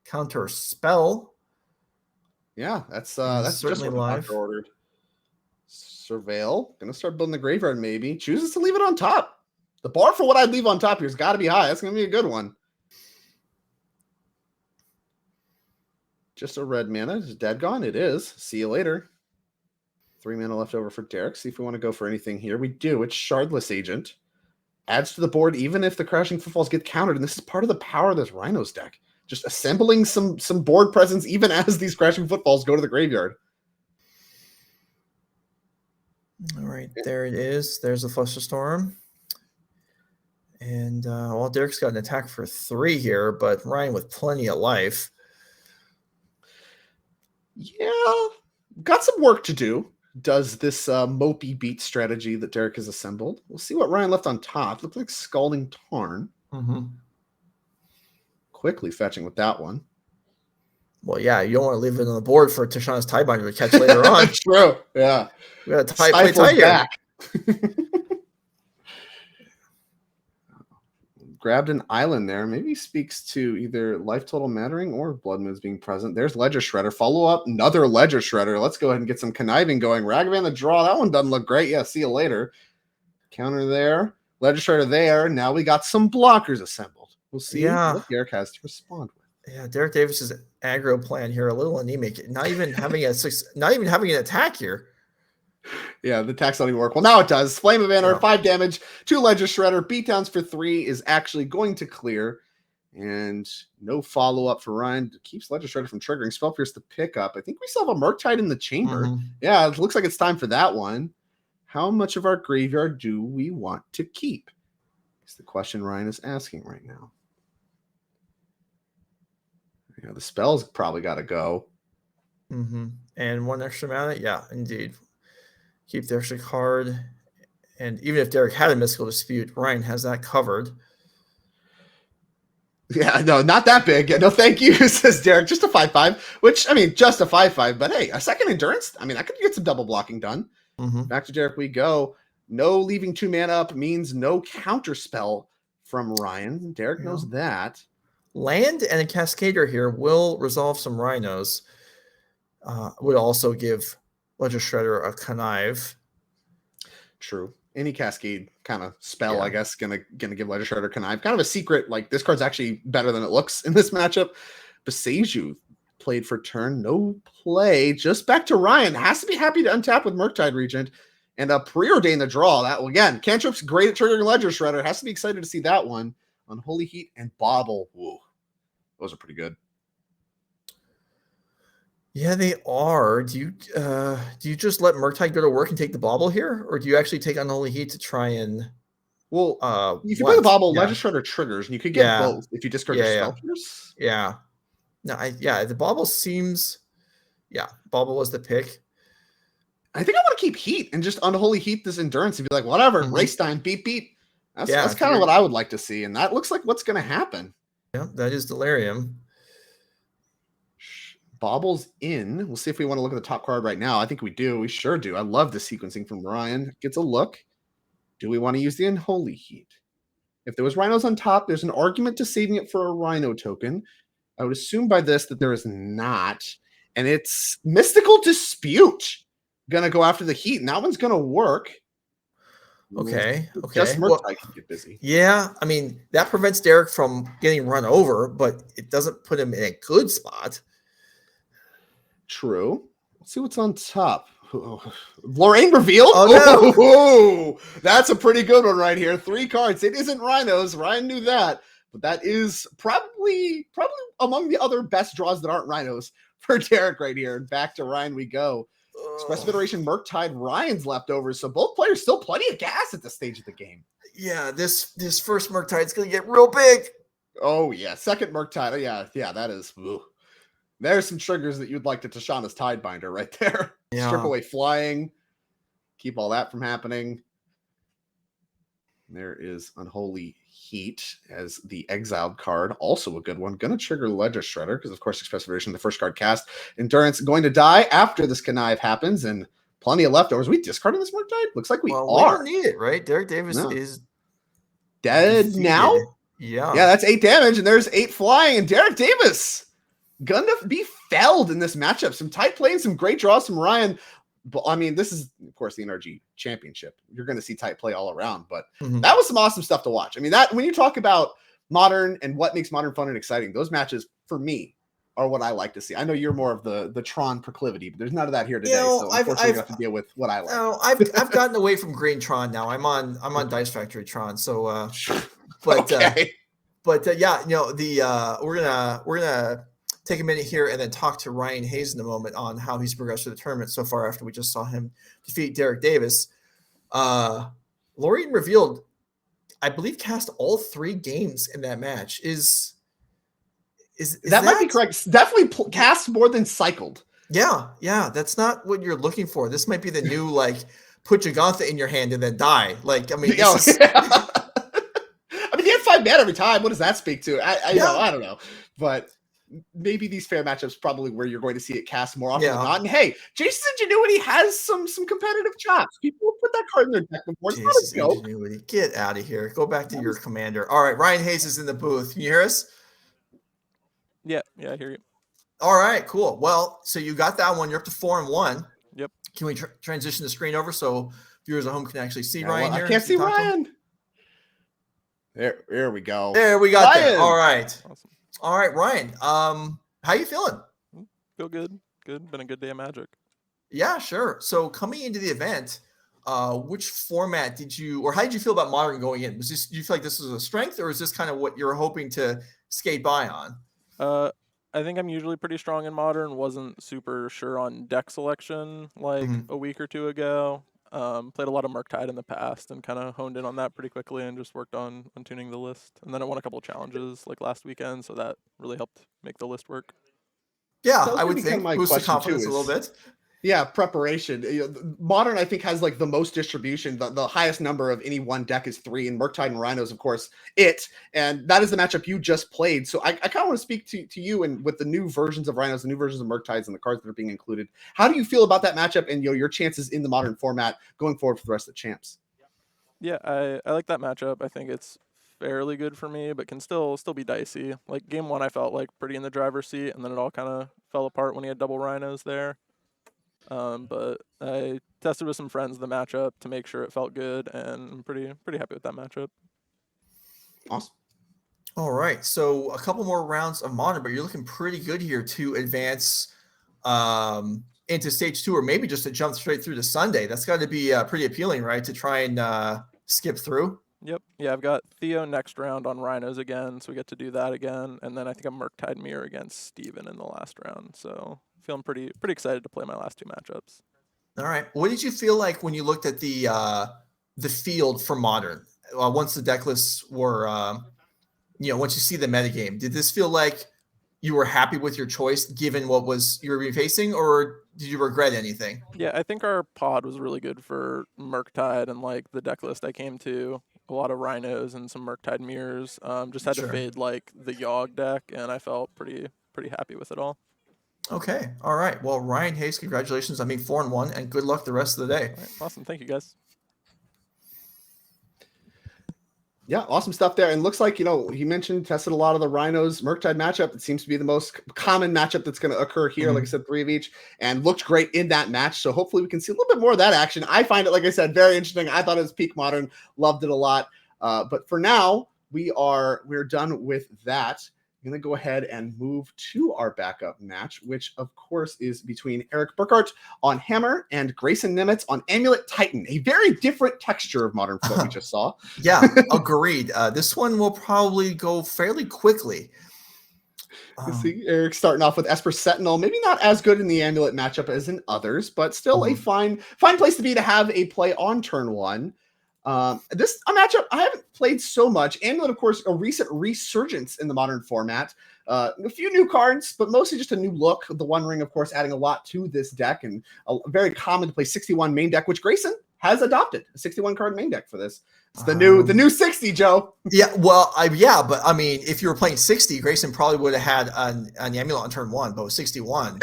Counter Spell. Yeah, that's certainly just what live. Ordered. Surveil, going to start building the graveyard maybe. Chooses to leave it on top. The bar for what I'd leave on top here has got to be high. That's going to be a good one. Just a red mana. Is dead gone? It is. See you later. 3 mana left over for Derrick. See if we want to go for anything here. We do. It's Shardless Agent. Adds to the board even if the Crashing Footfalls get countered. And this is part of the power of this Rhinos deck. Just assembling some board presence even as these Crashing Footfalls go to the graveyard. All right, there it is. There's the Fluster Storm. And, well, Derrick's got an attack for 3 here, but Ryan with plenty of life. Yeah, got some work to do. Does this mopey beat strategy that Derrick has assembled. We'll see what Ryan left on top. Looks like Scalding Tarn. Quickly fetching with that one. Well, yeah, you don't want to leave it on the board for Tishana's Tidebinder to catch later on. True, yeah. We got to play Tiger. Grabbed an island there. Maybe speaks to either life total mattering or blood moons being present. There's Ledger Shredder. Follow up, another Ledger Shredder. Let's go ahead and get some conniving going. Ragavan the draw. That one doesn't look great. Yeah, see you later. Counter there. Ledger Shredder there. Now we got some blockers assembled. We'll see what Derrick has to respond with. Yeah, Derrick Davis's aggro plan here a little anemic. Not even having an attack here. Yeah, the attack's not even work. Well, now it does. Flame of Anarch, 5 damage, 2 Ledger Shredder. Beatdowns for 3 is actually going to clear. And no follow-up for Ryan. Keeps Ledger Shredder from triggering. Spell Pierce to pick up. I think we still have a Murktide in the chamber. Yeah, it looks like it's time for that one. How much of our graveyard do we want to keep? Is the question Ryan is asking right now. Yeah, the spell's probably got to go. And 1 extra mana? Yeah, indeed. Keep the extra card. And even if Derrick had a Mystical Dispute, Ryan has that covered. Yeah, no, not that big. Yeah, no, thank you, says Derrick. Just a 5/5, which, I mean, just a 5/5. But hey, a second Endurance, I mean, I could get some double blocking done. Back to Derrick we go. No leaving 2 mana up means no counter spell from Ryan. Derrick knows that. Land and a Cascader here will resolve some Rhinos. Would also give Ledger Shredder a connive. True. Any Cascade kind of spell, I guess, gonna give Ledger Shredder connive. Kind of a secret, like this card's actually better than it looks in this matchup. Beseju played for turn, no play. Just back to Ryan. Has to be happy to untap with Murktide Regent. And Preordain the draw. That again, cantrip's great at triggering Ledger Shredder. Has to be excited to see that one. Unholy Heat and Bobble. Whoa. Those are pretty good. Yeah, they are. Do you just let Murktide go to work and take the Bobble here? Or do you actually take Unholy Heat to try and... Well, if you play the Bobble, Ledger Shredder triggers, and you could get both if you discard your Spell Pierce. Yeah. No, the Bobble seems... Yeah, Bobble was the pick. I think I want to keep Heat and just Unholy Heat this Endurance and be like, whatever, race time, beat. That's kind of what I would like to see, and that looks like what's going to happen. Yeah, that is Delirium. Bobble's in. We'll see if we want to look at the top card right now. I think we do. We sure do. I love the sequencing from Ryan. Gets a look. Do we want to use the Unholy Heat? If there was Rhinos on top, there's an argument to saving it for a Rhino token. I would assume by this that there is not. And it's Mystical Dispute. Going to go after the Heat. And that one's going to work. Okay. Just Murktide can get busy. Yeah, I mean, that prevents Derrick from getting run over, but it doesn't put him in a good spot. True. Let's see what's on top. Lorraine revealed. Oh, no. That's a pretty good one right here. 3 cards. It isn't Rhinos. Ryan knew that. But that is probably among the other best draws that aren't Rhinos for Derrick right here. And back to Ryan we go. Express Federation, Murktide, Ryan's leftovers. So both players still plenty of gas at this stage of the game. Yeah, this first Murktide's going to get real big. Oh, yeah. Second Murktide. Yeah, that is. Ugh. There's some triggers that you'd like to Tashana's Tidebinder right there. Yeah. Strip away flying. Keep all that from happening. There is Unholy Heat as the exiled card. Also a good one. Going to trigger Ledger Shredder because, of course, Express Federation, the first card cast. Endurance going to die after this connive happens, and plenty of leftovers. We discarded this Murktide? Looks like we are. We don't need it, right? Derrick Davis is dead defeated. Now? Yeah. Yeah, that's 8 damage, and there's 8 flying, and Derrick Davis gonna be felled in this matchup. Some tight play and some great draws from Ryan. But I mean, this is, of course, the NRG Championship. You're going to see tight play all around, but that was some awesome stuff to watch. I mean, that when you talk about Modern and what makes Modern fun and exciting, those matches for me are what I like to see. I know you're more of the Tron proclivity, but there's none of that here today. So unfortunately, you have to deal with what I like. I've gotten away from Green Tron now. I'm on Dice Factory Tron. So, but okay. Yeah, we're gonna take a minute here and then talk to Ryan Hayes in a moment on how he's progressed through the tournament so far after we just saw him defeat Derrick Davis. Lorien revealed, I believe, cast all 3 games in that match. Is that might be correct? Definitely cast more than cycled. Yeah. That's not what you're looking for. This might be the new, put Jagantha in your hand and then die. I mean, I mean, he had 5 mana every time. What does that speak to? I don't know. But maybe these fair matchups probably where you're going to see it cast more often than not. And hey, Jason's Ingenuity has some competitive chops. People will put that card in their deck before. Jason's Ingenuity. Get out of here. Go back to your commander. All right, Ryan Hayes is in the booth. Can you hear us? Yeah, I hear you. All right, cool. Well, so you got that one. You're up to 4-1. Yep. Can we transition the screen over so viewers at home can actually see Ryan here? I can't see Ryan. There we go. There we got that. All right. Awesome. All right, Ryan. How you feeling? Feel good. Good. Been a good day of Magic. Yeah, sure. So coming into the event, which format how did you feel about Modern going in? Do you feel like this was a strength, or is this kind of what you're hoping to skate by on? I think I'm usually pretty strong in Modern. Wasn't super sure on deck selection a week or 2 ago. Played a lot of Murktide in the past and kind of honed in on that pretty quickly and just worked on tuning the list. And then I won a couple of challenges last weekend, so that really helped make the list work. Yeah, I would think boost the confidence a little bit. Yeah, preparation. Modern, I think, has the most distribution. The highest number of any one deck is 3, and Murktide and Rhinos, of course, and that is the matchup you just played. So I kind of want to speak to you, and with the new versions of Rhinos, the new versions of Murktides, and the cards that are being included. How do you feel about that matchup and your chances in the Modern format going forward for the rest of the champs? Yeah, I like that matchup. I think it's fairly good for me, but can still be dicey. Game 1, I felt pretty in the driver's seat, and then it all kind of fell apart when he had double Rhinos there. But I tested with some friends the matchup to make sure it felt good, and I'm pretty happy with that matchup. Awesome. All right, so a couple more rounds of Modern, but you're looking pretty good here to advance into stage 2, or maybe just to jump straight through to Sunday. That's got to be pretty appealing, right? To try and skip through. Yep. Yeah, I've got Theo next round on Rhinos again, so we get to do that again, and then I think I'm Murktide Mirror against Steven in the last round. So feeling pretty excited to play my last 2 matchups. All right. What did you feel like when you looked at the field for Modern? Once the deck lists were, once you see the metagame, did this feel like you were happy with your choice given what you were facing, or did you regret anything? Yeah, I think our pod was really good for Murktide, and the deck list I came to, a lot of Rhinos and some Murktide Mirrors. Just had to fade the Yogg deck, and I felt pretty happy with it all. Okay. All right. Well, Ryan Hayes, congratulations on being 4-1, and good luck the rest of the day. All right, awesome. Thank you, guys. Yeah, awesome stuff there. And looks like, he mentioned tested a lot of the Rhinos Murktide matchup. It seems to be the most common matchup that's going to occur here. Like I said, 3 of each, and looked great in that match. So hopefully we can see a little bit more of that action. I find it, like I said, very interesting. I thought it was peak Modern, loved it a lot. But for now, we're done with that. I'm going to go ahead and move to our backup match, which of course is between Eric Burkhart on Hammer and Grayson Nimitz on Amulet Titan. A very different texture of Modern Foot we just saw. Yeah, agreed. This one will probably go fairly quickly. You see Eric starting off with Esper Sentinel, maybe not as good in the Amulet matchup as in others, but still a fine place to be to have a play on turn 1. This a matchup I haven't played so much. Amulet, of course, a recent resurgence in the modern format. A few new cards, but mostly just a new look. The One Ring, of course, adding a lot to this deck, and very common to play 61 main deck, which Grayson has adopted a 61 card main deck for this. It's the new 60, Joe. Yeah, well, but I mean, if you were playing 60, Grayson probably would have had an Amulet on turn 1, but with 61,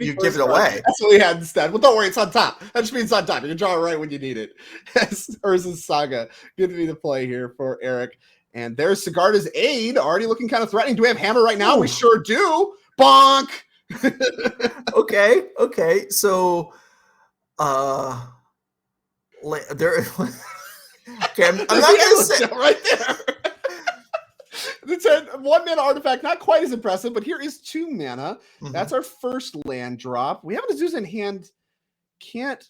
you give it away. That's what we had instead. Well, don't worry, it's on top. That just means it's on top. You can draw it right when you need it. Urza's Saga, good to be the play here for Eric. And there's Sigarda's Aid, already looking kind of threatening. Do we have Hammer right now? Ooh. We sure do. Bonk. Okay. So, there. Okay, I'm not going to say right there. It's a 1-mana artifact, not quite as impressive, but here is 2 mana. That's our first land drop. We have an Azusa in hand. Can't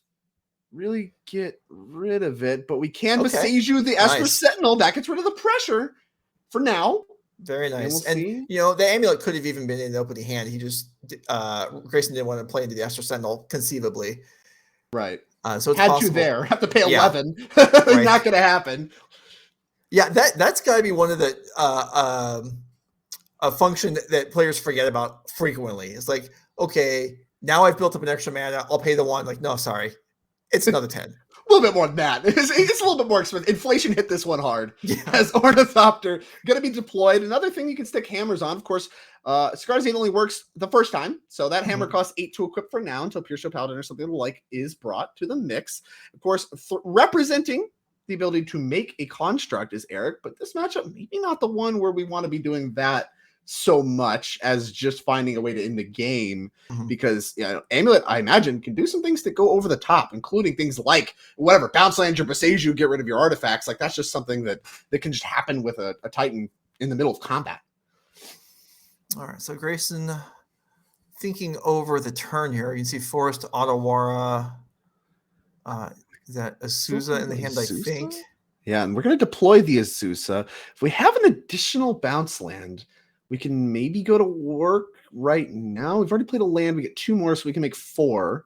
really get rid of it, but we can Beseiju the Esper Sentinel. That gets rid of the pressure for now. Very nice. And the Amulet could have even been in the opening hand. He just Grayson didn't want to play into the Esper Sentinel, conceivably. Right. So it's had possible. to there. Have to pay 11. Right. Not going to happen. Yeah, that's got to be one of the a function that players forget about frequently. It's like, okay, now I've built up an extra mana. I'll pay the 1. Like, no, sorry, it's another 10. A little bit more than that. It's a little bit more expensive. Inflation hit this one hard. Yeah. As Ornithopter going to be deployed. Another thing you can stick hammers on, of course, Sigarda's Aid only works the first time. So that hammer costs 8 to equip for now until Pure Show Paladin or something like is brought to the mix. Of course, representing the ability to make a construct is Eric, but this matchup, maybe not the one where we want to be doing that so much as just finding a way to end the game, because Amulet, I imagine, can do some things that go over the top, including things like whatever bounce land your Beseiju, get rid of your artifacts. Like that's just something that can just happen with a Titan in the middle of combat. All right, so Grayson thinking over the turn here. You can see Forest Otawara. Is that Azusa in the hand? I think. Yeah, and we're going to deploy the Azusa. If we have an additional bounce land, we can maybe go to work right now. We've already played a land. We get 2 more, so we can make 4.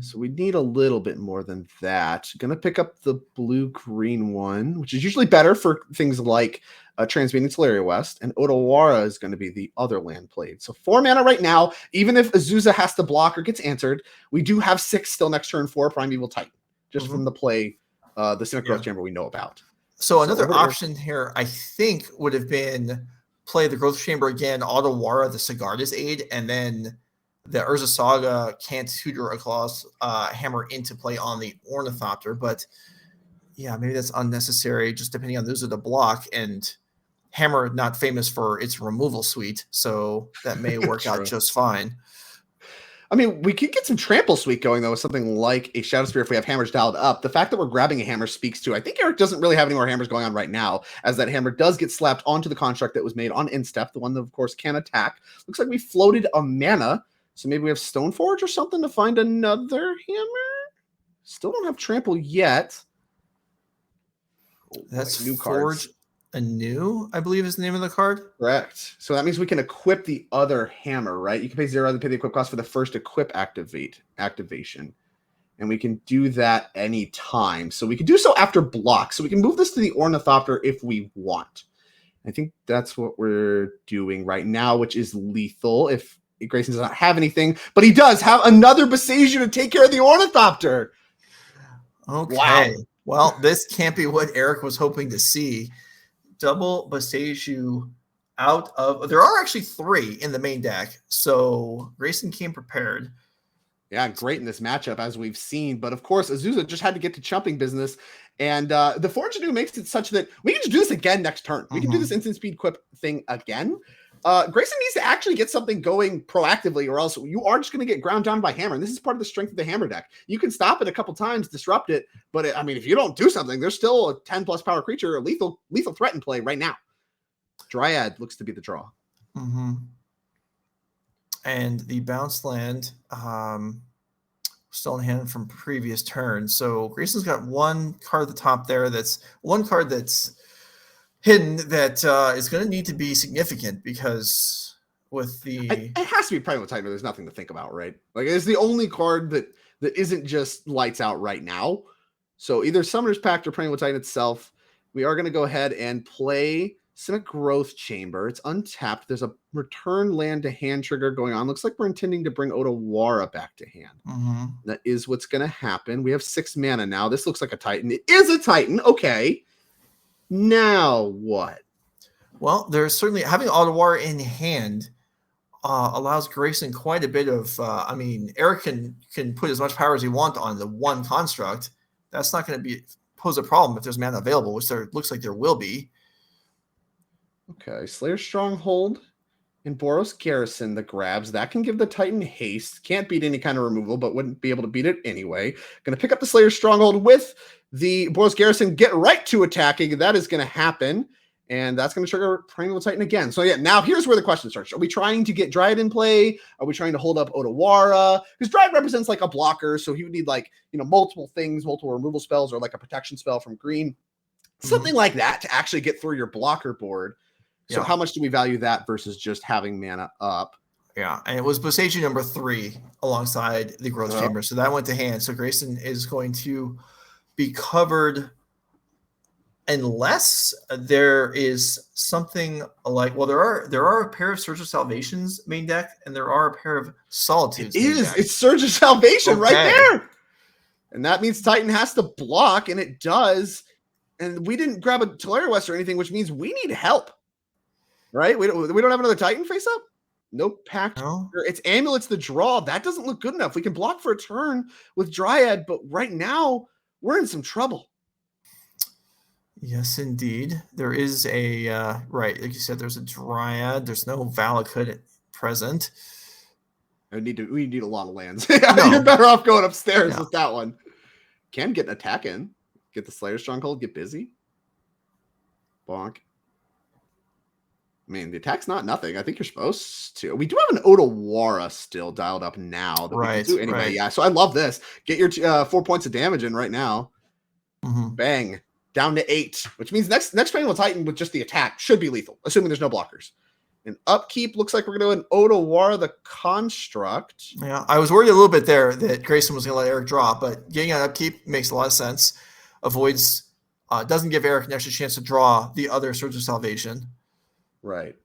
So we need a little bit more than that. Going to pick up the blue-green one, which is usually better for things like Transmuting Teleria West. And Otawara is going to be the other land played. So 4 mana right now. Even if Azusa has to block or gets answered, we do have 6 still next turn for Primeval Titan, just from the play, the Cynic Growth Chamber we know about. So another option here, I think, would have been play the Growth Chamber again, Otawara, the Sigarda's Aid, and then the Urza Saga can't tutor across hammer into play on the Ornithopter. But yeah, maybe that's unnecessary, just depending on those are the block. And hammer not famous for its removal suite, so that may work out just fine. I mean, we could get some trample suite going, though, with something like a Shadow Spear if we have hammers dialed up. The fact that we're grabbing a hammer speaks to, I think Eric doesn't really have any more hammers going on right now, as that hammer does get slapped onto the construct that was made on Instep, the one that, of course, can attack. Looks like we floated a mana, so maybe we have Stoneforge or something to find another hammer? Still don't have trample yet. That's new Forge Anew, I believe is the name of the card. Correct. So that means we can equip the other hammer, right? You can pay 0 and pay the equip cost for the first equip activation. And we can do that any time. So we can do so after block. So we can move this to the Ornithopter if we want. I think that's what we're doing right now, which is lethal if Grayson does not have anything. But he does have another Beseiju to take care of the Ornithopter. Okay. Wow. Well, this can't be what Eric was hoping to see. Double Beseiju out of... There are actually 3 in the main deck, so Grayson came prepared. Yeah, great in this matchup, as we've seen. But, of course, Azusa just had to get to chumping business. And the Forge Anew makes it such that we can just do this again next turn. We can do this instant speed equip thing again. Grayson needs to actually get something going proactively, or else you are just going to get ground down by hammer. And this is part of the strength of the hammer deck. You can stop it a couple times, disrupt it, but if you don't do something, there's still a 10+ power creature, a lethal threat in play right now. Dryad looks to be the draw. And the bounce land still in hand from previous turns. So Grayson's got one card at the top there. That's one card that's hidden that is going to need to be significant because with the... It has to be Primal Titan, there's nothing to think about, right? Like, it's the only card that isn't just lights out right now. So either Summoner's Pact or Primal Titan itself. We are going to go ahead and play Simic Growth Chamber. It's untapped. There's a return land to hand trigger going on. Looks like we're intending to bring Otawara back to hand. Mm-hmm. That is what's going to happen. We have 6 mana now. This looks like a Titan. It is a Titan. Okay. Now what? Well, there's certainly having Otawara in hand allows Grayson quite a bit of. I mean, Eric can put as much power as he wants on the one construct. That's not going to pose a problem if there's mana available, which there looks like there will be. Okay, Slayer Stronghold and Boros Garrison, the grabs. That can give the Titan haste. Can't beat any kind of removal, but wouldn't be able to beat it anyway. Going to pick up the Slayer Stronghold with the Boros Garrison, get right to attacking. That is going to happen, and that's going to trigger Primal Titan again. So yeah, now here's where the question starts. Are we trying to get Dryad in play? Are we trying to hold up Otawara? Because Dryad represents like a blocker, so he would need like, multiple things, multiple removal spells, or like a protection spell from green. Something like that to actually get through your blocker board. So how much do we value that versus just having mana up? Yeah, and it was Boseiju number 3 alongside the Growth Chamber. So that went to hand. So Grayson is going to be covered unless there is something like, well, there are a pair of Surge of Salvations main deck, and there are a pair of Solitudes. It's Surge of Salvation right there. And that means Titan has to block, and it does. And we didn't grab a Tolaria West or anything, which means we need help. Right? We don't have another Titan face up? Nope. Pact. No. It's Amulet's the draw. That doesn't look good enough. We can block for a turn with Dryad, but right now we're in some trouble. Yes, indeed. There is a right, like you said, there's a Dryad. There's no Valakut present. We need a lot of lands. You're better off going upstairs with that one. Can get an attack in. Get the Slayer Stronghold, get busy. Bonk. I mean, the attack's not nothing. I think you're supposed to. We do have an Otawara still dialed up now. That we can do anyway. Yeah, so I love this. Get your 4 points of damage in right now. Mm-hmm. Bang. Down to 8, which means next Primal Titan with just the attack should be lethal, assuming there's no blockers. And upkeep looks like we're going to do an Otawara the Construct. Yeah, I was worried a little bit there that Grayson was going to let Eric draw, but getting on upkeep makes a lot of sense. Avoids, doesn't give Eric an extra chance to draw the other Surge of Salvation. Right.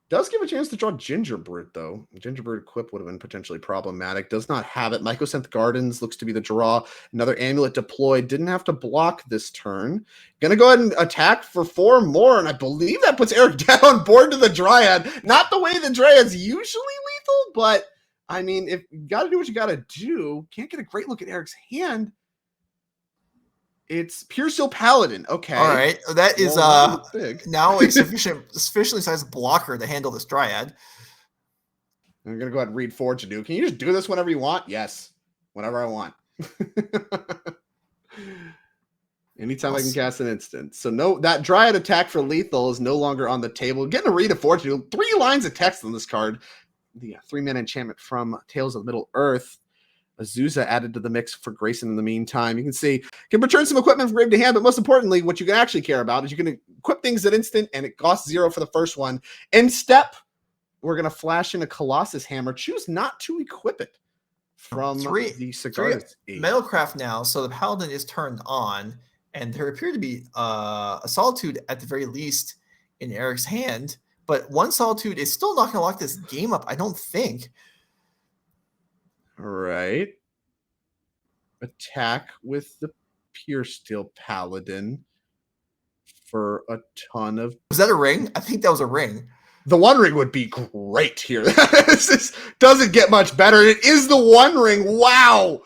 Does give a chance to draw Gingerbread, though. Gingerbread equip would have been potentially problematic. Does not have it. Mycosynth Gardens looks to be the draw. Another Amulet deployed. Didn't have to block this turn. Gonna go ahead and attack for 4 more, and I believe that puts Eric down board to the Dryad. Not the way the Dryad's usually lethal, but, I mean, if you gotta do what you gotta do, can't get a great look at Eric's hand. It's Pure Steel Paladin. Okay. All right. That is now a sufficiently sized blocker to handle this Dryad. I'm going to go ahead and read Forge and do. Can you just do this whenever you want? Yes. Whenever I want. Anytime I can cast an instant. So that Dryad attack for lethal is no longer on the table. Getting a read of Fortune. 3 lines of text on this card. The 3-mana enchantment from Tales of Middle-earth. Azusa added to the mix for Grayson in the meantime. You can see, can return some equipment from grave to hand, but most importantly, what you can actually care about is you can equip things at instant, and it costs 0 for the first one. In step, we're going to flash in a Colossus Hammer. Choose not to equip it from the Cigar. Metalcraft now, so the Paladin is turned on, and there appear to be a Solitude at the very least in Eric's hand, but one Solitude is still not going to lock this game up, I don't think. All right. Attack with the Pure Steel Paladin for a ton of... Was that a ring? I think that was a ring. The One Ring would be great here. This doesn't get much better. It is the One Ring. Wow.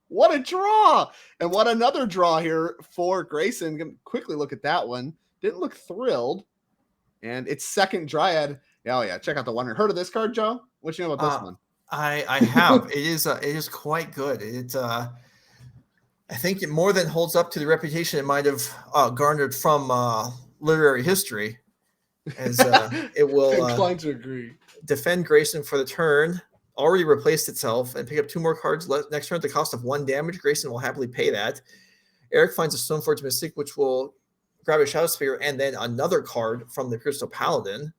What a draw. And what another draw here for Grayson. Gonna quickly look at that one. Didn't look thrilled. And it's second Dryad. Oh, yeah. Check out the One Ring. Heard of this card, Joe? What you know about this one? I have. It is quite good. I think it more than holds up to the reputation it might have garnered from literary history, as it will inclined to agree. Defend Grayson for the turn. Already replaced itself and pick up 2 more cards next turn at the cost of 1 damage. Grayson will happily pay that. Eric finds a Stoneforge Mystic, which will grab a Shadow Spear and then another card from the Crystal Paladin.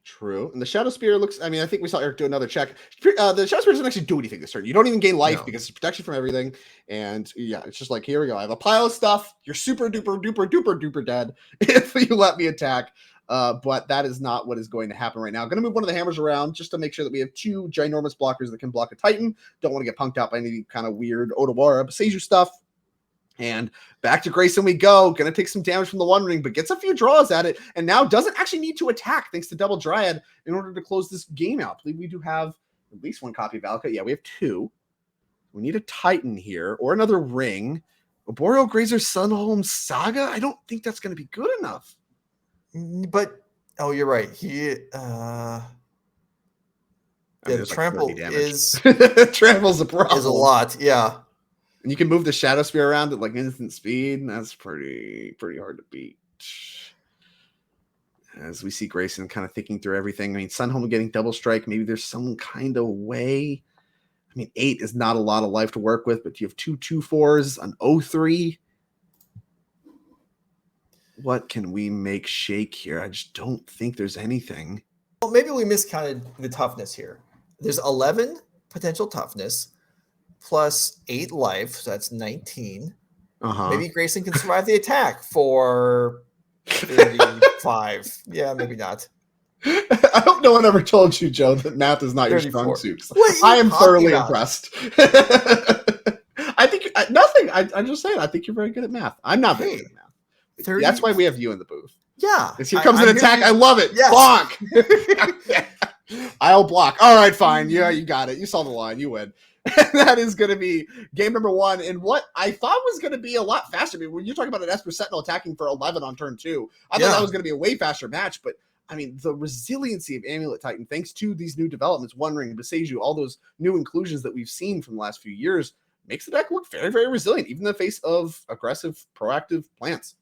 True. And the Shadow Spear looks, I think we saw Eric do another check. The Shadow Spear doesn't actually do anything this turn. You don't even gain life because it's protection from everything. And yeah, it's just like, here we go. I have a pile of stuff. You're super duper duper duper duper dead if you let me attack. But that is not what is going to happen right now. I'm going to move one of the hammers around just to make sure that we have 2 ginormous blockers that can block a Titan. Don't want to get punked out by any kind of weird Otawara Beseiju stuff. And back to Grayson we go. Going to take some damage from the One Ring, but gets a few draws at it. And now doesn't actually need to attack thanks to Double Dryad in order to close this game out. I believe we do have at least 1 copy of Valka. Yeah, we have 2. We need a Titan here or another ring. Boreal Grazer Sunholm Saga? I don't think that's going to be good enough. But, oh, you're right. The trample is... Trample's a problem. Is a lot, yeah. And you can move the Shadow Spear around at like instant speed, and that's pretty hard to beat. As we see Grayson kind of thinking through everything. Sunholm getting double strike. Maybe there's some kind of way. 8 is not a lot of life to work with, but you have 2 2/4s, an 0/3. What can we make shake here? I just don't think there's anything. Well, maybe we miscounted the toughness here. There's 11 potential toughness. Plus 8 life, so that's 19. Maybe Grayson can survive the attack for 35. Yeah, maybe not. I hope no one ever told you, Joe, that math is not 34. Your strong suit. I am thoroughly impressed. I think nothing. I'm just saying. I think you're very good at math. I'm not very good at math. 30? That's why we have you in the booth. Yeah. Here comes an attack. I love it. Yes. Block. I'll block. All right, fine. Yeah, you got it. You saw the line. You win. That is going to be game number 1 in what I thought was going to be a lot faster. When you're talking about an Esper Sentinel attacking for 11 on turn 2, I thought that was going to be a way faster match. But the resiliency of Amulet Titan, thanks to these new developments, One Ring, Beseiju, all those new inclusions that we've seen from the last few years, makes the deck look very, very resilient, even in the face of aggressive, proactive plants.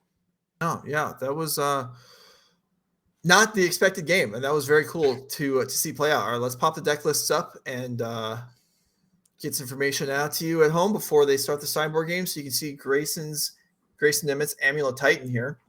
Oh, yeah, that was not the expected game, and that was very cool to see play out. All right, let's pop the deck lists up and get some information out to you at home before they start the sideboard game, so you can see Grayson Nimitz Amulet Titan here.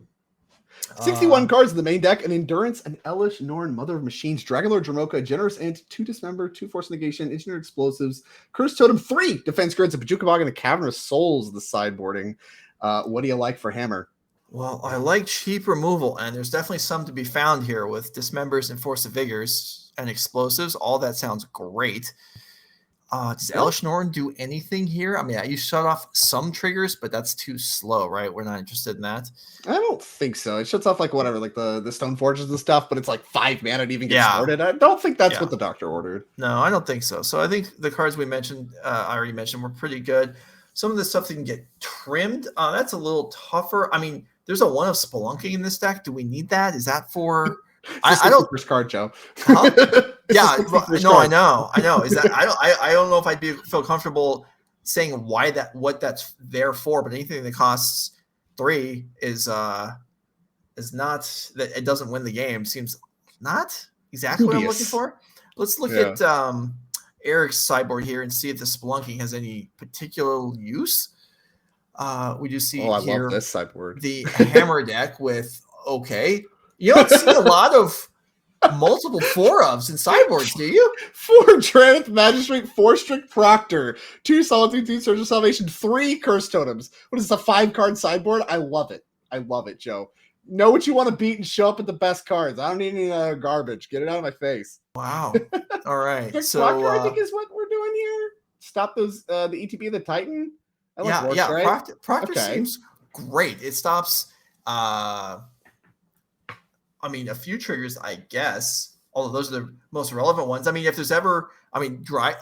61 cards in the main deck: an Endurance, an Elish Norn, Mother of Machines, Dragonlord Dromoka, Generous Ant, 2 Dismember, 2 Force Negation, Engineered Explosives, Curse Totem, 3 Defense Grids, a Pajuka Bog, and a Cavernous Souls. The sideboarding. What do you like for Hammer? Well, I like cheap removal, and there's definitely some to be found here with Dismembers and Force of Vigors and Explosives. All that sounds great. Does Elish Norn do anything here? You shut off some triggers, but that's too slow, right? We're not interested in that. I don't think so. It shuts off like whatever, like the Stone Forges and stuff, but it's like 5 mana to even get started. I don't think that's what the doctor ordered. No, I don't think so. So I think the cards we mentioned, I already mentioned, were pretty good. Some of the stuff that can get trimmed, that's a little tougher. There's a 1 of Spelunking in this deck. Do we need that? Is that for... I don't first card, Joe. Huh? Yeah, no, I know. Is that I don't know if I'd feel comfortable saying what that's there for, but anything that costs 3 is not that it doesn't win the game. Seems not exactly what I'm looking for. Let's look at Eric's sideboard here and see if the Spelunking has any particular use. We do see I here love this sideboard. The Hammer deck with You don't see a lot of multiple 4-ofs in sideboards, do you? 4 Traneth Magistrate, 4 Strict Proctor, 2 Solitude, 2 Surge of Salvation, 3 Curse Totems. What is this, a 5-card sideboard? I love it. Joe. Know what you want to beat and show up at the best cards. I don't need any garbage. Get it out of my face. Wow. All right. So Proctor, I think, is what we're doing here. Stop those the ETB of the Titan. Right? Proctor seems great. It stops a few triggers, I guess, although those are the most relevant ones. If there's ever, Dryad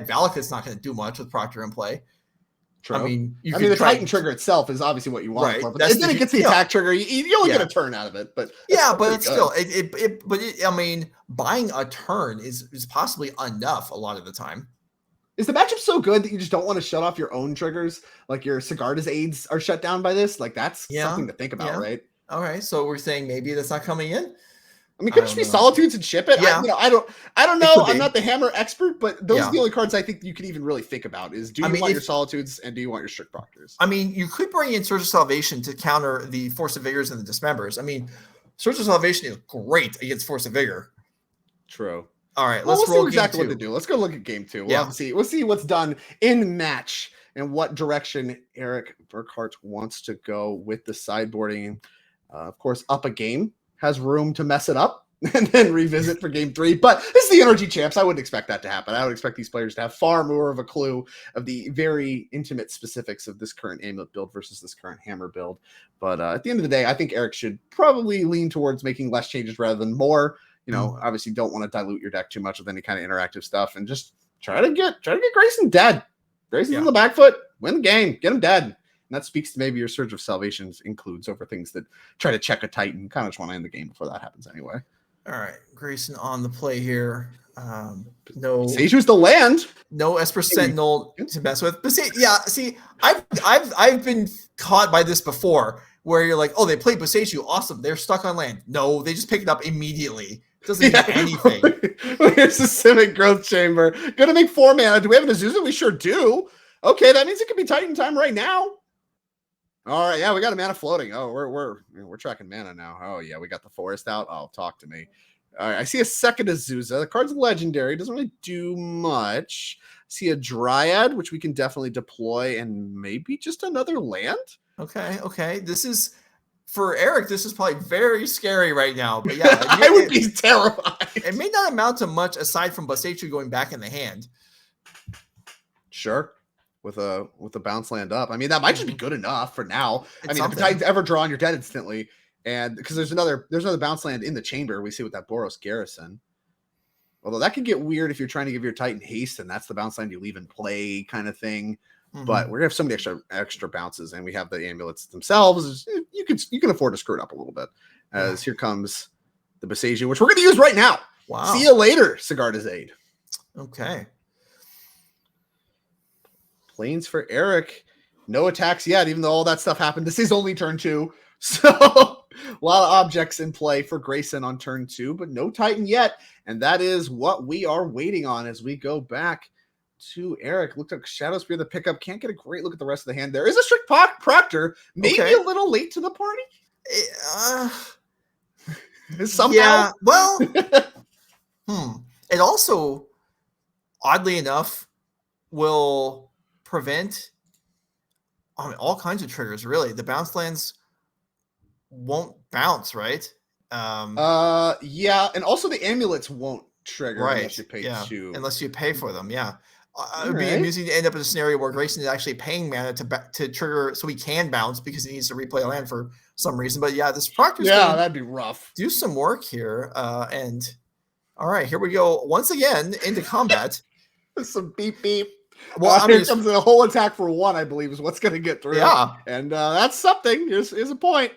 Valak is not going to do much with Proctor in play. True. The Titan trigger itself is obviously what you want. Right. But then it gets the attack trigger. You only get a turn out of it. But but it's still, buying a turn is possibly enough a lot of the time. Is the matchup so good that you just don't want to shut off your own triggers? Like your Sigarda's aids are shut down by this? Like that's something to think about, right? All right, so we're saying maybe that's not coming in. I mean, could it just be Solitudes and ship it? Yeah. I don't know. I'm not the Hammer expert, but those are the only cards I think you could even really think about is do you want your Solitudes and do you want your Strict Proctors? I mean, you could bring in Surge of Salvation to counter the Force of Vigors and the Dismembers. I mean, Surge of Salvation is great against Force of Vigor. True. All right, let's roll exactly what to do. Let's go look at game 2. We'll see what's done in match and what direction Eric Burkhart wants to go with the sideboarding. Of course, up a game has room to mess it up and then revisit for game 3. But this is the NRG champs. I wouldn't expect that to happen. I would expect these players to have far more of a clue of the very intimate specifics of this current Amulet build versus this current Hammer build. But at the end of the day, I think Eric should probably lean towards making less changes rather than more. Obviously don't want to dilute your deck too much with any kind of interactive stuff and just try to get Grayson dead. Grayson's on the back foot, win the game, get him dead. And that speaks to maybe your Surge of Salvations includes over things that try to check a Titan. Kind of just want to end the game before that happens anyway. All right, Grayson on the play here. No, Seju's the land. No Esper Sentinel to mess with. But see, I've been caught by this before, where you're like, oh, they played Boseiju, awesome, they're stuck on land. No, they just pick it up immediately. It doesn't mean anything. Here's the Civic Growth Chamber. Gonna make 4 mana. Do we have an Azusa? We sure do. Okay, that means it could be Titan time right now. All right, yeah, we got a mana floating. Oh, we're tracking mana now. Oh yeah, we got the forest out. Oh, talk to me. All right, I see a second Azusa. The card's legendary. Doesn't really do much. I see a Dryad, which we can definitely deploy, and maybe just another land. Okay. This is for Eric. This is probably very scary right now. But yeah, I would be terrified. It may not amount to much aside from Boseiju going back in the hand. Sure. With a bounce land up. I mean, that might just be good enough for now. It's I mean, something. if the Titans ever draw on your dead instantly, and because there's another bounce land in the chamber, we see with that Boros Garrison. Although that can get weird if you're trying to give your Titan haste, and that's the bounce land you leave in play kind of thing. But we're gonna have so many extra bounces, and we have the amulets themselves. You can afford to screw it up a little bit. As here comes the Boseiju, which we're gonna use right now. Wow. See you later, Sigarda's Aid. Okay. Planes for Eric. No attacks yet, even though all that stuff happened. This is only turn 2. So a lot of objects in play for Grayson on turn 2, but no Titan yet. And that is what we are waiting on as we go back to Eric. Looked like Shadow Spear the pickup. Can't get a great look at the rest of the hand. There is a Strict Proctor. Maybe a little late to the party. Somehow. Yeah, well, it also, oddly enough, will prevent all kinds of triggers, really. The bounce lands won't bounce, right? Yeah, and also the amulets won't trigger unless you pay 2. Unless you pay for them, yeah. It would be amusing to end up in a scenario where Grayson is actually paying mana to trigger so he can bounce because he needs to replay a land for some reason. But yeah, this Proctor's that'd be rough. Do some work here. And all right, here we go once again into combat. Some beep beep. Well, here comes a whole attack for 1, I believe, is what's going to get through. Yeah. And that's something. Here's a point.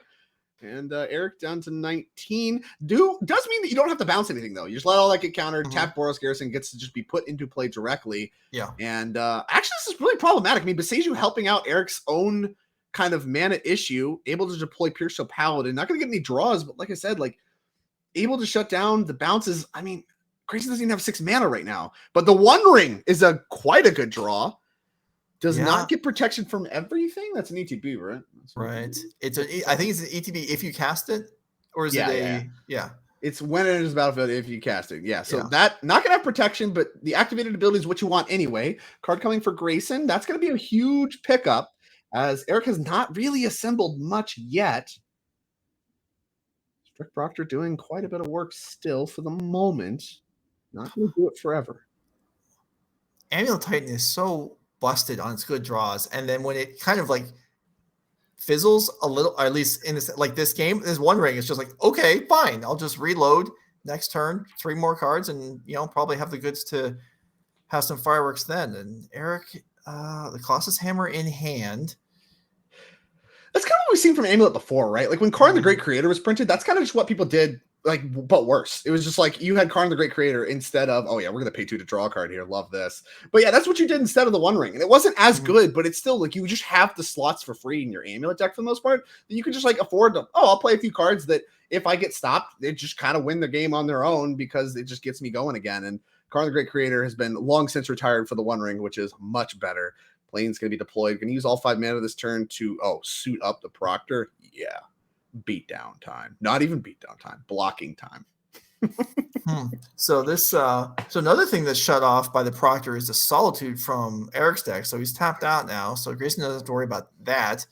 And Eric down to 19. Does mean that you don't have to bounce anything, though. You just let all that get countered. Tap Boros Garrison gets to just be put into play directly. Yeah. And actually, this is really problematic. I mean, Boseiju helping out Eric's own kind of mana issue, able to deploy Pierce Paladin. Not going to get any draws, but like I said, able to shut down the bounces. I mean, Grayson doesn't even have 6 mana right now. But the One Ring is quite a good draw. Does not get protection from everything. That's an ETB, right? Right. I think it's an ETB if you cast it, or is it yeah. It's when it is battlefield if you cast it. Yeah. So that not gonna have protection, but the activated ability is what you want anyway. Card coming for Grayson. That's gonna be a huge pickup, as Eric has not really assembled much yet. Strict Proctor doing quite a bit of work still for the moment. Not gonna do it forever. Amulet Titan is so busted on its good draws, and then when it kind of fizzles a little, or at least in this game, this One Ring is just okay, fine, I'll just reload next turn, 3 more cards, and probably have the goods to have some fireworks then. And Eric, the Colossus Hammer in hand. That's kind of what we've seen from Amulet before, right? Like when Karn the Great Creator was printed, that's kind of just what people did but worse. It was just like you had Karn the Great Creator instead of, oh yeah, we're gonna pay 2 to draw a card here. Love this. But yeah, that's what you did instead of the One Ring. And it wasn't as good, but it's still like you just have the slots for free in your Amulet deck for the most part. That you can just like afford to, I'll play a few cards that if I get stopped, they just kind of win the game on their own because it just gets me going again. And Karn the Great Creator has been long since retired for the One Ring, which is much better. Plane's gonna be deployed. Gonna use all 5 mana this turn to suit up the Proctor. Yeah. Beatdown time. Not even beatdown time. Blocking time. So this so another thing that's shut off by the Proctor is the Solitude from Eric's deck. So he's tapped out now. So Grayson doesn't have to worry about that.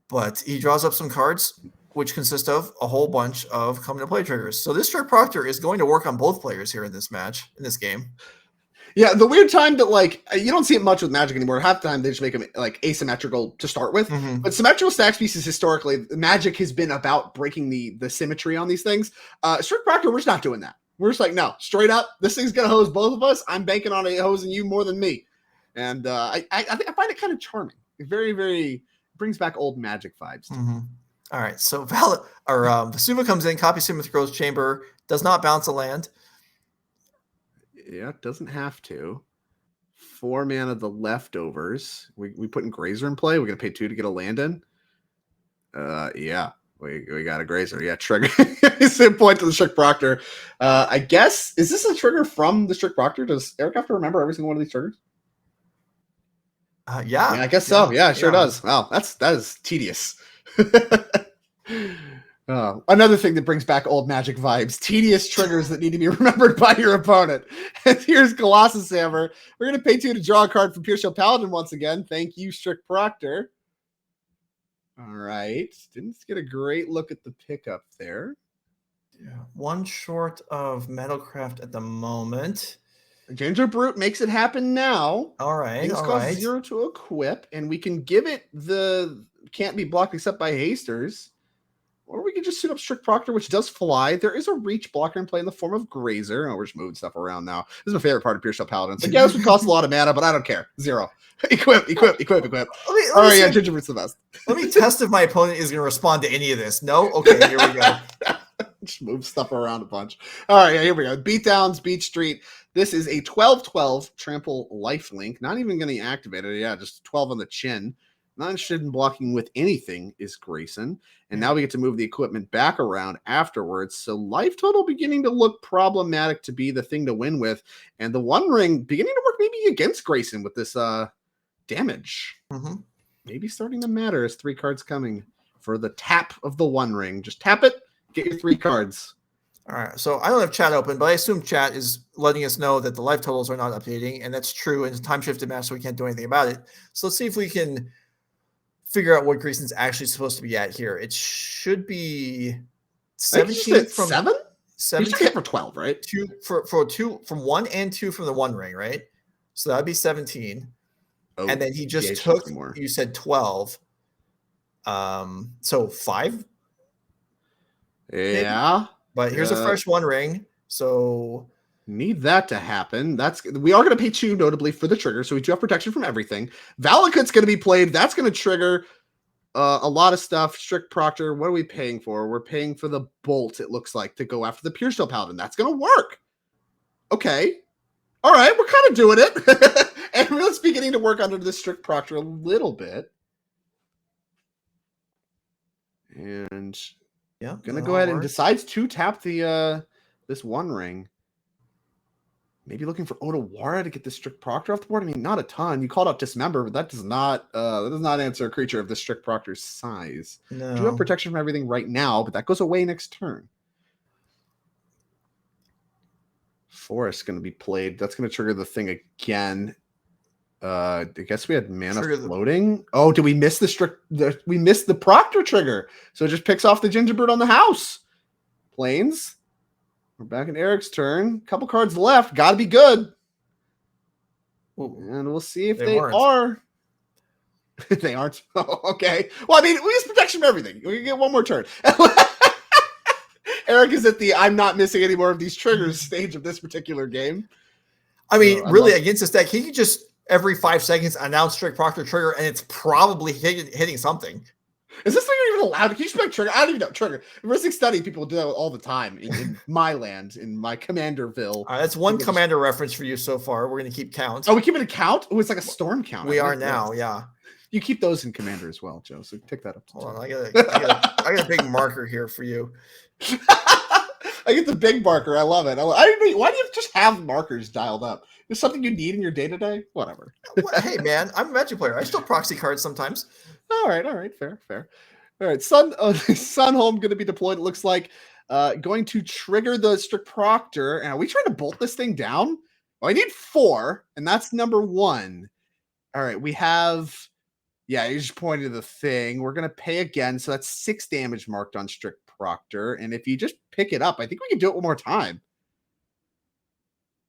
But he draws up some cards, which consist of a whole bunch of come to play triggers. So this Strict Proctor is going to work on both players here in this match, in this game. Yeah, the weird time that like you don't see it much with Magic anymore. Half the time they just make them like asymmetrical to start with. But symmetrical stack pieces historically, Magic has been about breaking the symmetry on these things. Strict Proctor, we're just not doing that. We're just like, no, straight up, this thing's gonna hose both of us. I'm banking on it hosing you more than me. And I think I find it kind of charming. It very, very brings back old Magic vibes. All right, so Vasuma comes in, copies him with Growth Chamber, does not bounce a land. Yeah, doesn't have to. 4 mana the leftovers. We putting Grazer in play. We're gonna pay 2 to get a land in. Yeah, we got a Grazer. Yeah, trigger. Same point to the Strict Proctor. I guess is this a trigger from the Strict Proctor? Does Eric have to remember every single one of these triggers? Yeah, I guess so. Yeah, it sure does. Wow, that is tedious. Another thing that brings back old Magic vibes, tedious triggers that need to be remembered by your opponent. And here's Colossus Hammer. We're going to pay 2 to draw a card from Pure Shell Paladin once again. Thank you, Strict Proctor. All right. Didn't get a great look at the pickup there. Yeah. 1 short of Metalcraft at the moment. Ginger Brute makes it happen now. All right. Things cost 0 to equip, and we can give it the can't be blocked except by hasters. Or we could just suit up Strict Proctor, which does fly. There is a reach blocker in play in the form of Grazer. We're just moving stuff around now. This is my favorite part of Pure Shell Paladin. So, yeah, this would cost a lot of mana, but I don't care. 0. Equip. All right, yeah, Ginger Brute's the best. Let me test if my opponent is going to respond to any of this. No? Okay, here we go. Just move stuff around a bunch. All right, yeah, here we go. Beatdowns, Beach Street. This is a 12-12 trample lifelink. Not even going to activate it. Yeah, just 12 on the chin. Not interested in blocking with anything is Grayson. And now we get to move the equipment back around afterwards. So life total beginning to look problematic to be the thing to win with. And the One Ring beginning to work maybe against Grayson with this damage. Maybe starting to matter as 3 cards coming for the tap of the One Ring. Just tap it, get your 3 cards. All right, so I don't have chat open, but I assume chat is letting us know that the life totals are not updating, and that's true. And it's a time-shifted match, so we can't do anything about it. So let's see if we can figure out what Grayson's actually supposed to be at here. It should be 17 from 7. 17 for 12, right? 2 for 2 from 1 and 2 from the One Ring, right? So that'd be 17. And then he just took. You said 12. So 5. Yeah. Maybe? But here's a fresh One Ring. So need that to happen. We are going to pay 2 notably for the trigger, so we do have protection from everything. Valakut's going to be played. That's going to trigger a lot of stuff. Strict Proctor, what are we paying for? We're paying for the bolt, it looks like, to go after the Pure Steel Paladin. That's going to work. Okay. All right, we're kind of doing it. And let's be getting to work under the Strict Proctor a little bit. And yeah, going to go ahead and decides to tap the this One Ring. Maybe looking for Otawara to get the Strict Proctor off the board. I mean, not a ton. You called out Dismember, but that does not answer a creature of the Strict Proctor's size. No. You do have protection from everything right now, but that goes away next turn. Forest going to be played. That's going to trigger the thing again. I guess we had mana floating. Oh, did we miss we missed the Proctor trigger. So it just picks off the Gingerbread on the house. Plains. We're back in Eric's turn. Couple cards left. Got to be good. Ooh, and we'll see if they are. They aren't. Oh, okay. Well, I mean, we use protection for everything. We can get one more turn. Eric is at the I'm not missing any more of these triggers stage of this particular game. I mean, really, against this deck, he could just every 5 seconds announce Strict Proctor trigger, and it's probably hitting something. Is this thing even allowed? Can you spell trigger? I don't even know. Trigger. In Rising Study, people do that all the time in my land, in my Commanderville. That's one Commander reference for you so far. We're going to keep count. Oh, we keep it a count? Oh, it's like a storm count. We are now, yeah. You keep those in Commander as well, Joe. So pick that up. Hold on, I got a big marker here for you. I get the big marker. I love it. Why do you just have markers dialed up? Is something you need in your day to day? Whatever. Hey man, I'm a Magic player. I still proxy cards sometimes. All right, fair. All right, Sunhome going to be deployed. It looks like going to trigger the Strict Proctor. And are we trying to bolt this thing down? Well, I need 4, and that's number 1. All right, we have. Yeah, you just pointed to the thing. We're going to pay again. So that's 6 damage marked on Strict Proctor. And if you just pick it up, I think we can do it one more time.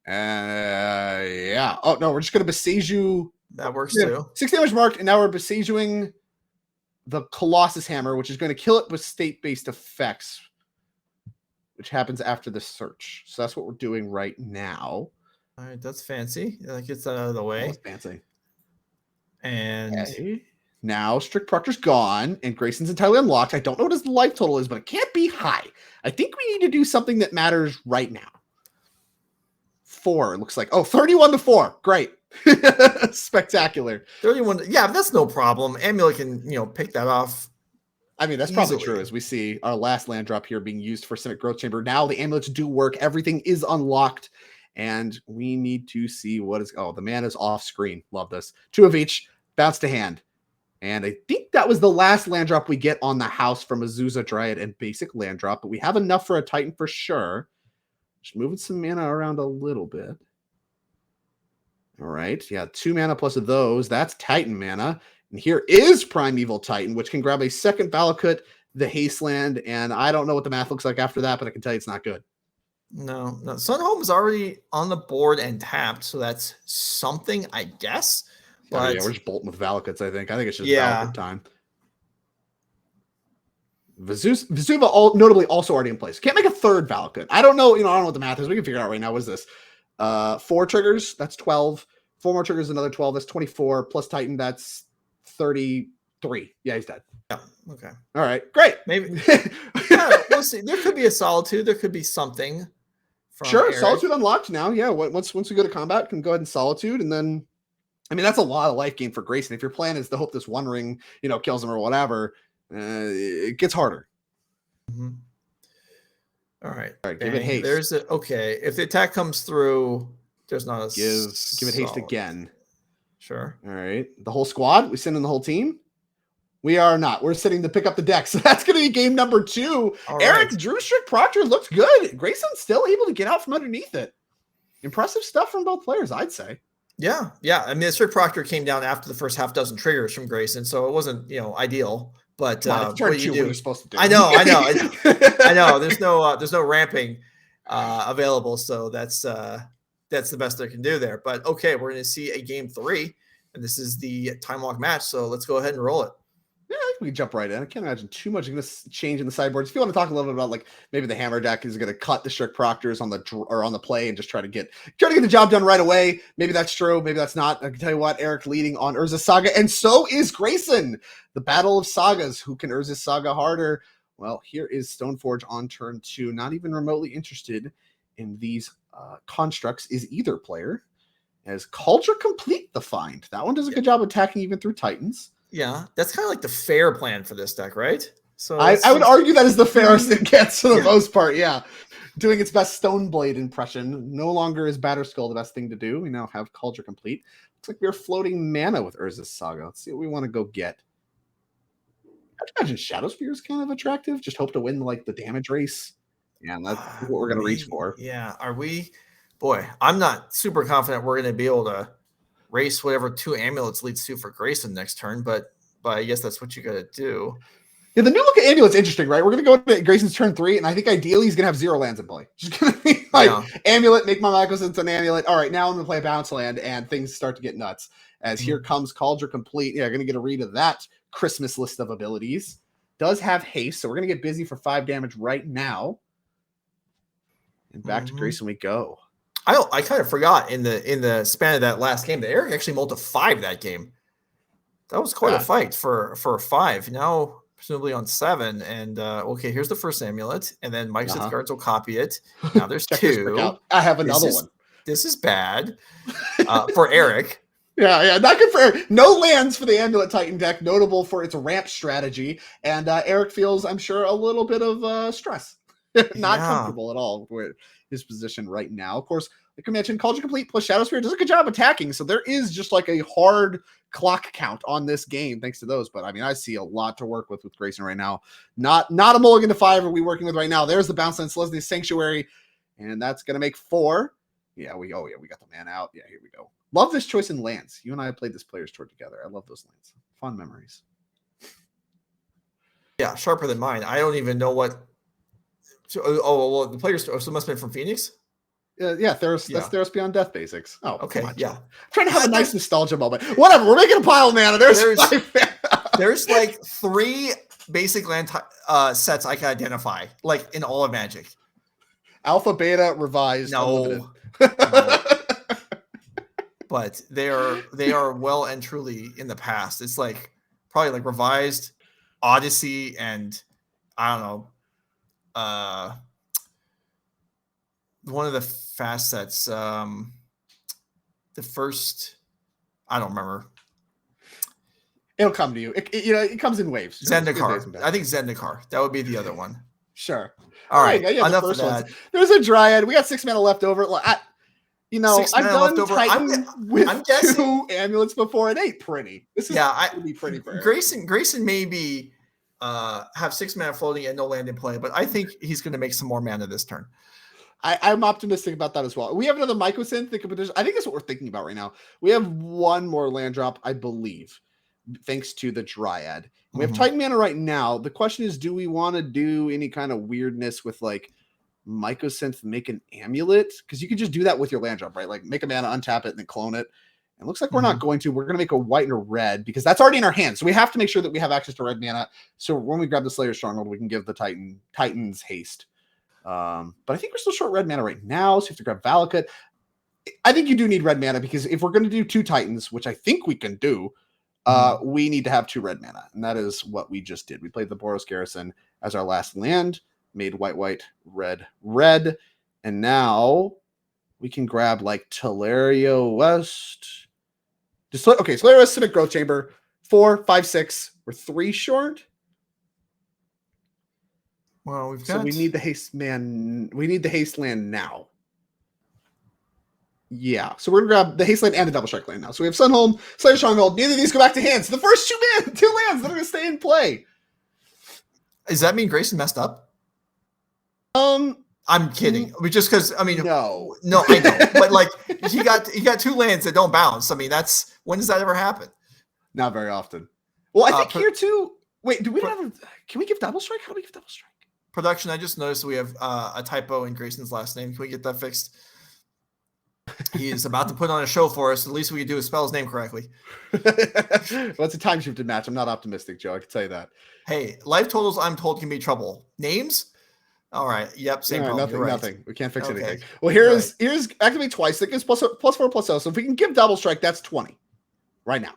Yeah. Oh, no, we're just going to besiege you. That works too. 6 damage marked. And now we're besieging the Colossus Hammer, which is going to kill it with state-based effects, which happens after the search. So that's what we're doing right now. All right, that's fancy. That gets that out of the way. That's fancy. And now Strict Proctor's gone and Grayson's entirely unlocked. I don't know what his life total is, but it can't be high. I think we need to do something that matters right now. 4, it looks like. Oh, 31-4. Great. Spectacular. 31. Yeah, that's no problem. Amulet can, pick that off. I mean, that's probably true, as we see our last land drop here being used for Simic Growth Chamber. Now the amulets do work. Everything is unlocked. And we need to see what is... Oh, the mana's off screen. Love this. 2 of each. Bounce to hand. And I think that was the last land drop we get on the house from Azusa Dryad and basic land drop. But we have enough for a Titan for sure. Just moving some mana around a little bit. All right. Yeah, 2 mana plus of those. That's Titan mana. And here is Primeval Titan, which can grab a second Valakut, the Haste land. And I don't know what the math looks like after that, but I can tell you it's not good. No. Sunhome is already on the board and tapped, so that's something, I guess. But yeah, we're just bolting with Valakuts, I think. I think it's just Valakut time. Vesuva notably also already in place. Can't make a third Valakut. I don't know, I don't know what the math is. We can figure it out right now. What is this? 4 triggers, that's 12. 4 more triggers, another 12. That's 24. Plus Titan, that's 33. Yeah, he's dead. Yeah. Okay. All right. Great. Maybe. Yeah, we'll see. There could be a Solitude. There could be something. Sure. Eric. Solitude unlocked now. Yeah. Once we go to combat, can go ahead and Solitude. And then, I mean, that's a lot of life gain for Grayson. If your plan is to hope this one ring, kills him or whatever, it gets harder. Mm-hmm. All right. Give it haste. Okay. If the attack comes through, there's not a give it haste again. Sure. All right. The whole squad. We send in the whole team. We are not. We're sitting to pick up the deck. So that's going to be game number 2. All Eric, right. Drew Strict Proctor looks good. Grayson's still able to get out from underneath it. Impressive stuff from both players, I'd say. Yeah. I mean, Strict Proctor came down after the first half dozen triggers from Grayson, so it wasn't, ideal. But what you do? What you're supposed to do. I know. I know. There's no ramping available, so that's the best they can do there. But okay, we're going to see a game 3, and this is the time lock match. So let's go ahead and roll it. Yeah, I think we can jump right in. I can't imagine too much going to change in the sideboards. If you want to talk a little bit about like maybe the Hammer deck is going to cut the Strict Proctors on the play and just try to get the job done right away. Maybe that's true. Maybe that's not. I can tell you what, Eric leading on Urza's Saga, and so is Grayson. The battle of sagas. Who can Urza's Saga harder? Well, here is Stoneforge on turn 2. Not even remotely interested in these constructs is either player. As Culture Complete the find. That one does a good job attacking even through Titans. Yeah, that's kind of like the fair plan for this deck, right? So I would argue that is the fairest it gets for the most part. Yeah, doing its best Stoneblade impression. No longer is Batterskull the best thing to do. We now have Culture Complete. Looks like we're floating mana with Urza's Saga. Let's see what we want to go get. I'd imagine Shadow Spear is kind of attractive. Just hope to win like the damage race. Yeah, and that's what we're going to reach for. Yeah, are we? Boy, I'm not super confident we're going to be able to race whatever 2 amulets leads to for Grayson next turn, but I guess that's what you got to do. Yeah, the new look at amulet's interesting, right? We're going to go to Grayson's turn 3, and I think ideally he's going to have 0 lands in play. Just going to be like, amulet, make my Michaels into an amulet. All right, now I'm going to play a bounce land, and things start to get nuts. As here comes Culture Complete. Yeah, going to get a read of that Christmas list of abilities. Does have haste, so we're going to get busy for 5 damage right now. And back to Grayson we go. I kind of forgot in the span of that last game that Eric actually mulled to 5 that game. That was quite a fight for 5. Now presumably on 7. And okay, here's the first amulet, and then Mike Sith Guards will copy it. Now there's 2. I have another one. This is bad for Eric. Yeah, not good for Eric. No lands for the Amulet Titan deck, notable for its ramp strategy. And Eric feels, I'm sure, a little bit of stress. Not comfortable at all with his position right now. Of course, like I mentioned, Cauldron Complete plus Shadow Spear does a good job attacking. So there is just like a hard clock count on this game thanks to those. But I mean, I see a lot to work with Grayson right now. Not a mulligan to 5 are we working with right now. There's the bounce on Celestia Sanctuary. And that's going to make 4. Yeah, we got the man out. Yeah, here we go. Love this choice in lands. You and I played this Players Tour together. I love those lands. Fun memories. Yeah, sharper than mine. I don't even know what. Well, the Players Tour. So it must have been from Phoenix. Yeah, that's Theros Beyond Death basics. Oh, okay, yeah. I'm trying to have a nice nostalgia moment. Whatever, we're making a pile of mana. There's like 3 basic land sets I can identify, like in all of Magic. Alpha, Beta, Revised. No. But they are well and truly in the past. It's like probably like Revised, Odyssey, and I don't know. One of the fast sets. The first, I don't remember. It'll come to you. It comes in waves. Zendikar. I think Zendikar. That would be the other one. Sure. All right. Enough of that. There's a Dryad. We got 6 mana left over. I've done Titan with 2 amulets before. It ain't pretty. This is going to be pretty for Grayson maybe have 6 mana floating and no land in play, but I think he's going to make some more mana this turn. I'm optimistic about that as well. We have another Mycosynth. I think that's what we're thinking about right now. We have 1 more land drop, I believe, thanks to the Dryad. We have Titan mana right now. The question is, do we want to do any kind of weirdness with like Mycosynth make an amulet? Because you can just do that with your land drop, right? Like make a mana, untap it, and then clone it. And it looks like we're not going to. We're going to make a white and a red because that's already in our hands. So we have to make sure that we have access to red mana. So when we grab the Slayer Stronghold, we can give the Titans haste. But I think we're still short red mana right now. So you have to grab Valakut. I think you do need red mana because if we're going to do 2 Titans, which I think we can do, we need to have 2 red mana. And that is what we just did. We played the Boros Garrison as our last land, made white, red. And now we can grab like Teleria West. Teleria West, Civic Growth Chamber, 4, 5, 6. We're 3 short. Well, we need the haste man. We need the haste land now. Yeah, so we're gonna grab the haste land and the double strike land now. So we have Sunhome, Slayer Stronghold. Neither of these go back to hand. So the first 2 lands that are gonna stay in play. Does that mean Grayson messed up? I'm kidding. Just because no, I know, but like he got 2 lands that don't bounce. I mean, when does that ever happen? Not very often. Well, I think here too. Wait, do we have? Can we give double strike? How do we give double strike? Production. I just noticed we have a typo in Grayson's last name. Can we get that fixed? He is about to put on a show for us. At least we can do spell his name correctly. Well, it's a time shifted match. I'm not optimistic, Joe. I can tell you that. Hey, life totals, I'm told, can be trouble. Names? All right. Yep. Same problem. Nothing. We can't fix anything. Well, here's activate twice. That gives +4/+0. So if we can give double strike, that's 20 right now.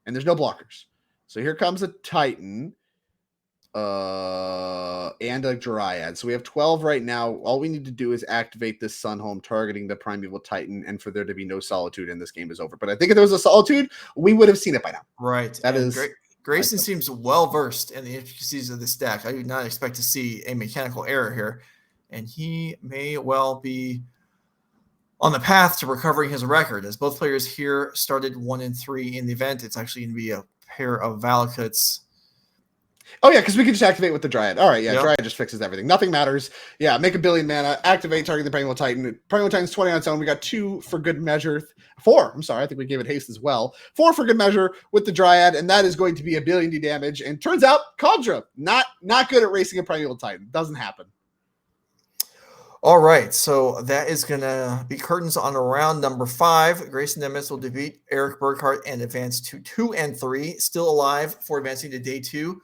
And there's no blockers. So here comes a Titan and a Dryad. So we have 12 right now. All we need to do is activate this Sunhome targeting the Primeval Titan, and for there to be no Solitude, and this game is over. But I think if there was a Solitude, we would have seen it by now. Right. That is great. Grayson seems well versed in the intricacies of this deck. I do not expect to see a mechanical error here, and he may well be on the path to recovering his record, as both players here started 1-3 in the event. It's actually going to be a pair of Valakuts. Oh, yeah, because we can just activate with the Dryad. All right, yeah, yep. Dryad just fixes everything. Nothing matters. Yeah, make 1 billion mana, activate, target the Primeval Titan. Primeval Titan's 20 on its own. We got 2 for good measure. 4, I'm sorry, I think we gave it haste as well. 4 for good measure with the Dryad, and that is going to be 1 billion D damage. And turns out, Kaldra, not good at racing a Primeval Titan. Doesn't happen. All right, so that is going to be curtains on round number 5. Grayson Nemes will defeat Eric Burkhart and advance to 2-3, still alive for advancing to day 2.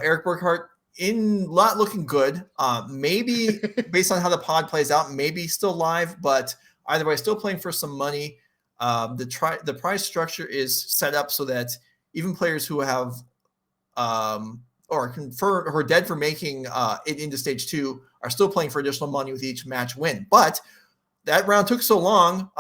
Eric Burkhart not looking good. Maybe based on how the pod plays out, maybe still live, but either way, still playing for some money. The prize structure is set up so that even players who have, or confirmed or dead for making it into stage 2 are still playing for additional money with each match win. But that round took so long.